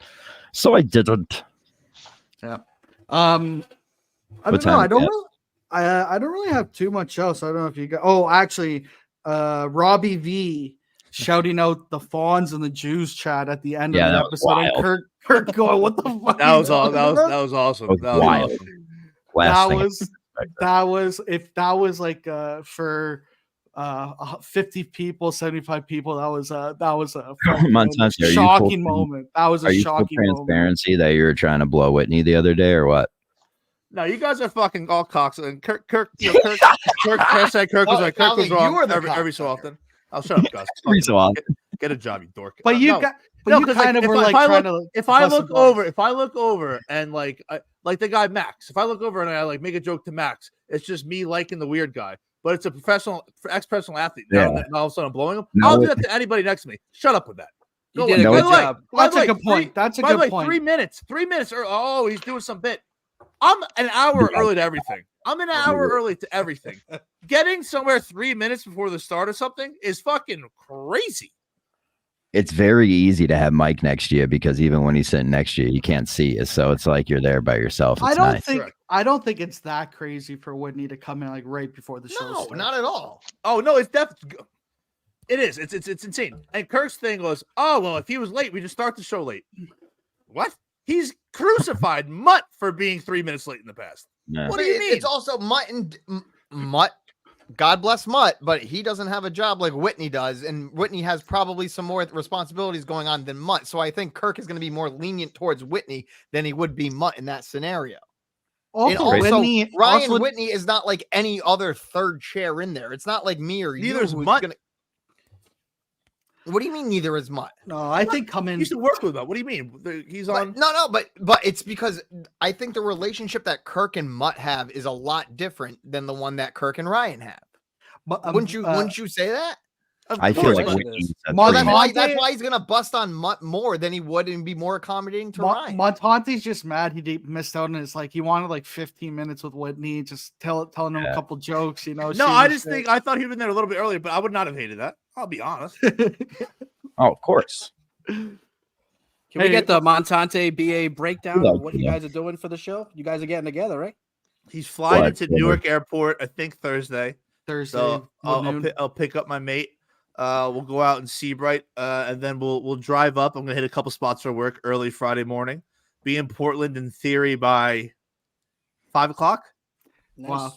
Yeah. I don't know. I don't really have too much else. I don't know if you got. Oh, actually, Robbie V shouting out the Fawns and the Jews chat at the end of the episode. And Kirk going, "What the fuck?" That was awesome. That was wild. That was if that was like for 50 people, 75 people. That was a Montante, shocking moment. That was a shocking transparency that you were trying to blow Whitney the other day, or what? No, you guys are fucking all cocks. And Kirk was wrong every so often. I'll shut up, Gus. Every so often. Get a job, you dork. But you kind of were like trying to. If I look over and like the guy Max, if I look over and I like make a joke to Max, it's just me liking the weird guy. But it's a ex-professional athlete. Now all of a sudden I'm blowing him. I'll do that to anybody next to me. Shut up with that. You did a good job. That's a good point. That's a good point. 3 minutes. 3 minutes. Oh, he's doing some bit. I'm an hour early to everything. I'm an hour early to everything. Getting somewhere 3 minutes before the start of something is fucking crazy. It's very easy to have Mike next to you because even when he's sitting next to you, you can't see you. So it's like you're there by yourself. It's I don't think it's that crazy for Whitney to come in like right before the show. No, not at all. Oh no, it's definitely. It is. It's insane. And Kirk's thing was, oh well, if he was late, we just start the show late. What? He's crucified Mutt for being 3 minutes late in the past. Yeah. What do you mean? It's also Mutt God bless Mutt, but he doesn't have a job like Whitney does, and Whitney has probably some more responsibilities going on than Mutt. So I think Kirk is going to be more lenient towards Whitney than he would be Mutt in that scenario. And also, Ryan Whitney is not like any other third chair in there. It's not like me or Neither you. is Mutt. What do you mean neither is Mutt? No, I think coming. He used to work with Mutt. What do you mean? He's on. But it's because I think the relationship that Kirk and Mutt have is a lot different than the one that Kirk and Ryan have. But wouldn't you say that? I feel like that's why he's gonna bust on Mutt more than he would and be more accommodating to Ryan. Montante's just mad he missed out, and it's like he wanted like 15 minutes with Whitney, just telling him a couple jokes, you know. No, I just think I thought he'd been there a little bit earlier, but I would not have hated that. I'll be honest. Oh, of course. Can we get the Montante BA breakdown of what you guys are doing for the show? You guys are getting together, right? He's flying into Newark Airport, I think Thursday. So I'll pick up my mate. We'll go out in Seabright, and then we'll drive up. I'm gonna hit a couple spots for work early Friday morning. Be in Portland in theory by 5 o'clock. Nice. Wow.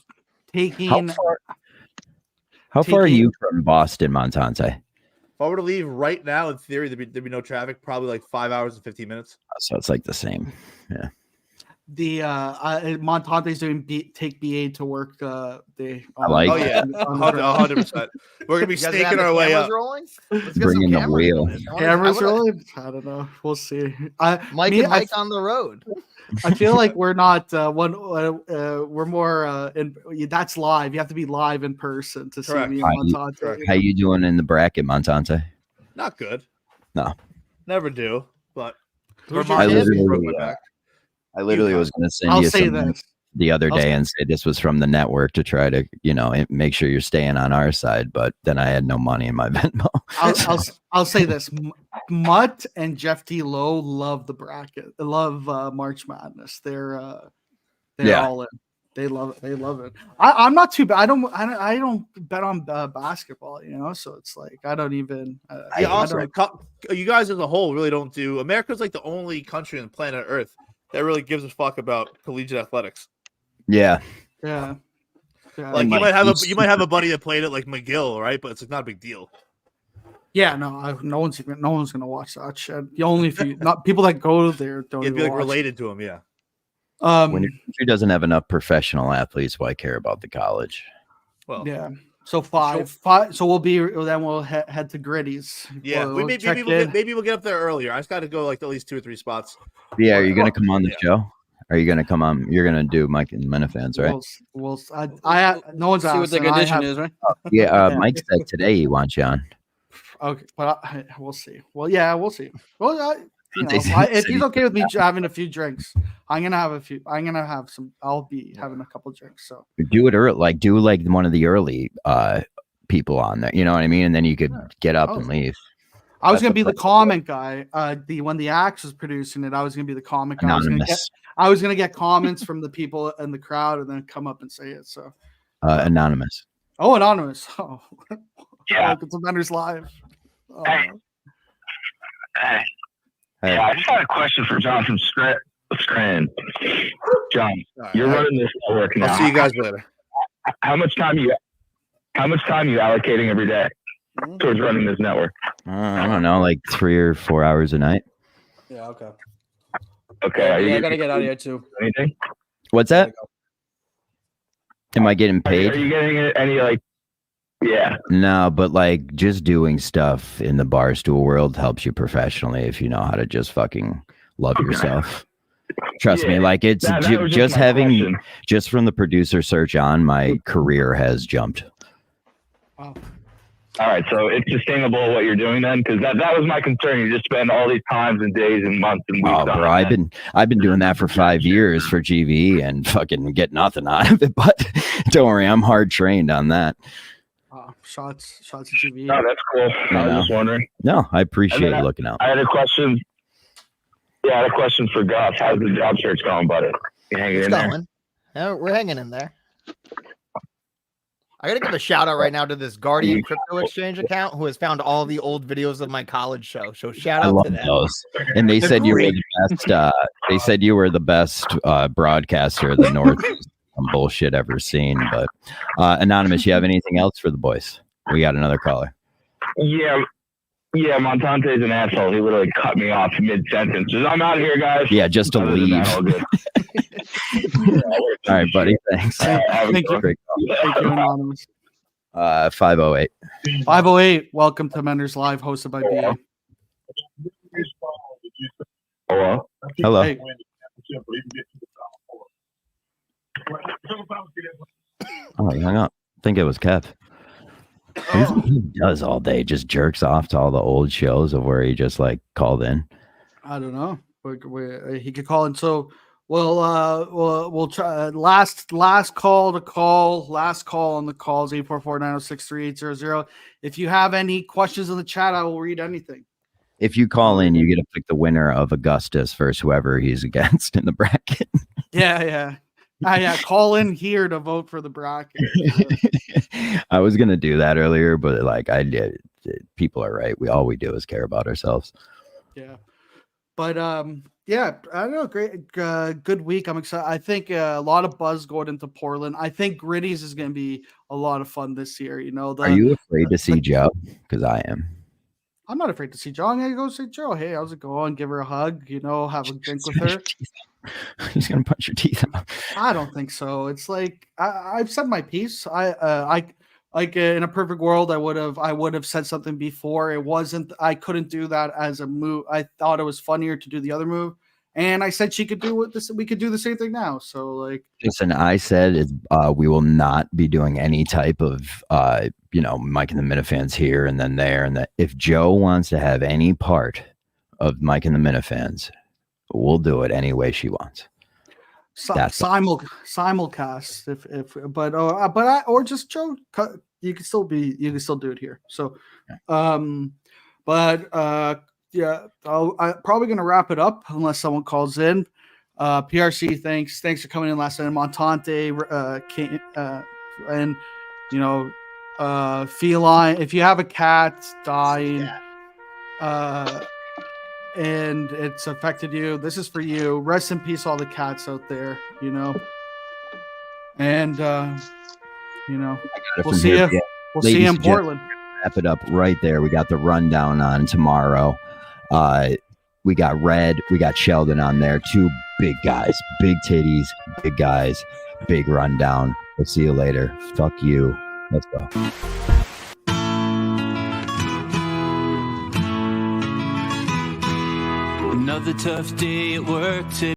How far are you from Boston, Montante? If I were to leave right now, in theory, there'd be no traffic. Probably like 5 hours and 15 minutes. So it's like the same. Yeah. The Montante's doing take BA to work. I like. Oh yeah, 100%. We're gonna be staking our way up. Bringing the wheel. Cameras rolling. I don't know. We'll see. Mike on the road. I feel like we're not we're more that's live. You have to be live in person to see me and Montante. How you doing in the bracket, Montante? Not good. No. Never do. But I literally was going to send you something the other day and say this was from the network to try to, make sure you're staying on our side. But then I had no money in my Venmo. I'll say this: Mutt and Jeff D. Lowe love the bracket. They love March Madness. They're all in. They love it. They love it. I'm not too bad. I don't bet on basketball, so it's like I don't even. You guys as a whole really don't do. America's like the only country on planet Earth that really gives a fuck about collegiate athletics. Yeah. Like you might have a buddy that played at like McGill, right? But it's like not a big deal. Yeah, no one's gonna watch that shit. The only few people that go there don't. You'd be like related to them, yeah. When your country doesn't have enough professional athletes, why care about the college? Well, yeah. So five. So we'll head to Gritty's. Yeah, maybe we'll get up there earlier. I just got to go like at least 2 or 3 spots. Yeah, are you going to come on the show? Are you going to come on? You're going to do Mike and Minifans, right? No one's see what the condition is, right? Yeah, Mike said today he wants you on. Okay, but we'll see. Well, yeah, we'll see. Well, if he's okay with me having a few drinks, I'm gonna have some. I'll be having a couple drinks. So do it early, do one of the early people on there. You know what I mean? And then you could get up and leave. I was gonna be the comment guy. When the Axe was producing it, I was gonna be the comment guy. I was gonna get comments from the people in the crowd and then come up and say it. So anonymous. Oh, anonymous. Oh, yeah. It's a vendor's live. Oh. Hey. Yeah, I just had a question for John from Scranton. John, you're running this network now. I'll see you guys later. How much time you allocating every day towards running this network? I don't know, like 3 or 4 hours a night. Yeah. Okay. Okay. Yeah, I gotta get out of here too. Anything? What's that? Am I getting paid? Are you getting any like? Yeah. No, but just doing stuff in the Barstool world helps you professionally if you know how to just fucking love yourself. Trust me, it's just having just from the producer search on, my career has jumped. Wow. All right, so it's sustainable what you're doing then, because that was my concern. You just spend all these times and days and months and weeks. Oh, bro, I've been doing that for 5 years for GV and fucking get nothing out of it. But don't worry, I'm hard trained on that. Shots at GV. Oh, that's cool. I was just wondering. No, I appreciate you looking out. I had a question. Yeah, I had a question for Gus. How's the job search going, buddy? You hanging in there? Yeah, we're hanging in there. I gotta give a shout out right now to this Guardian Crypto Exchange account who has found all the old videos of my college show. So shout out to them. Those. And they said you were the best. They said you were the best broadcaster of the North. some bullshit ever seen. But Anonymous, you have anything else for the boys? We got another caller. Yeah, Montante's an asshole. He literally cut me off mid-sentence. I'm out of here, guys. Yeah, just to leave. All good. All right, buddy. Thanks. Thank you. Thank you, Anonymous. 508. 508. Welcome to Menders Live, hosted by BA. Hello. Hello. Hey. Oh, he hung up. I think it was Kev. He does all day, just jerks off to all the old shows of where he just like called in. I don't know. He could call in. So we'll try last call on the calls 844-906-3800. If you have any questions in the chat, I will read anything. If you call in, you get to pick the winner of Augustus versus whoever he's against in the bracket. Yeah. Call in here to vote for the bracket. I was gonna do that earlier, but like I did. People are right. We do is care about ourselves. Yeah, but yeah, I don't know. Great, good week. I'm excited. I think a lot of buzz going into Portland. I think Gritty's is going to be a lot of fun this year. You know, are you afraid to see Joe? Because I am. I'm not afraid to see Joe. I'm gonna go see Joe. Hey, how's it going? Give her a hug. You know, have a drink with her. He's gonna punch your teeth out. I don't think so. It's like I've said my piece. I like in a perfect world, I would have said something before. It wasn't. I couldn't do that as a move. I thought it was funnier to do the other move, and I said she could do what this. We could do the same thing now. So like, listen, I said we will not be doing any type of Mike and the Minifans here and then there, and that if Joe wants to have any part of Mike and the Minifans, we'll do it any way she wants. Simulcast or just Joe. You can still do it here. So, I'm probably gonna wrap it up unless someone calls in. PRC, thanks for coming in last night. Montante, Kane, and feline. If you have a cat dying, and it's affected you, this is for you. Rest in peace, all the cats out there. And we'll see you. We'll see you in Portland. Wrap it up right there. We got the rundown on tomorrow. We got Red. We got Sheldon on there. Two big guys, big titties, big guys, big rundown. We'll see you later. Fuck you. Let's go. Another tough day at work today.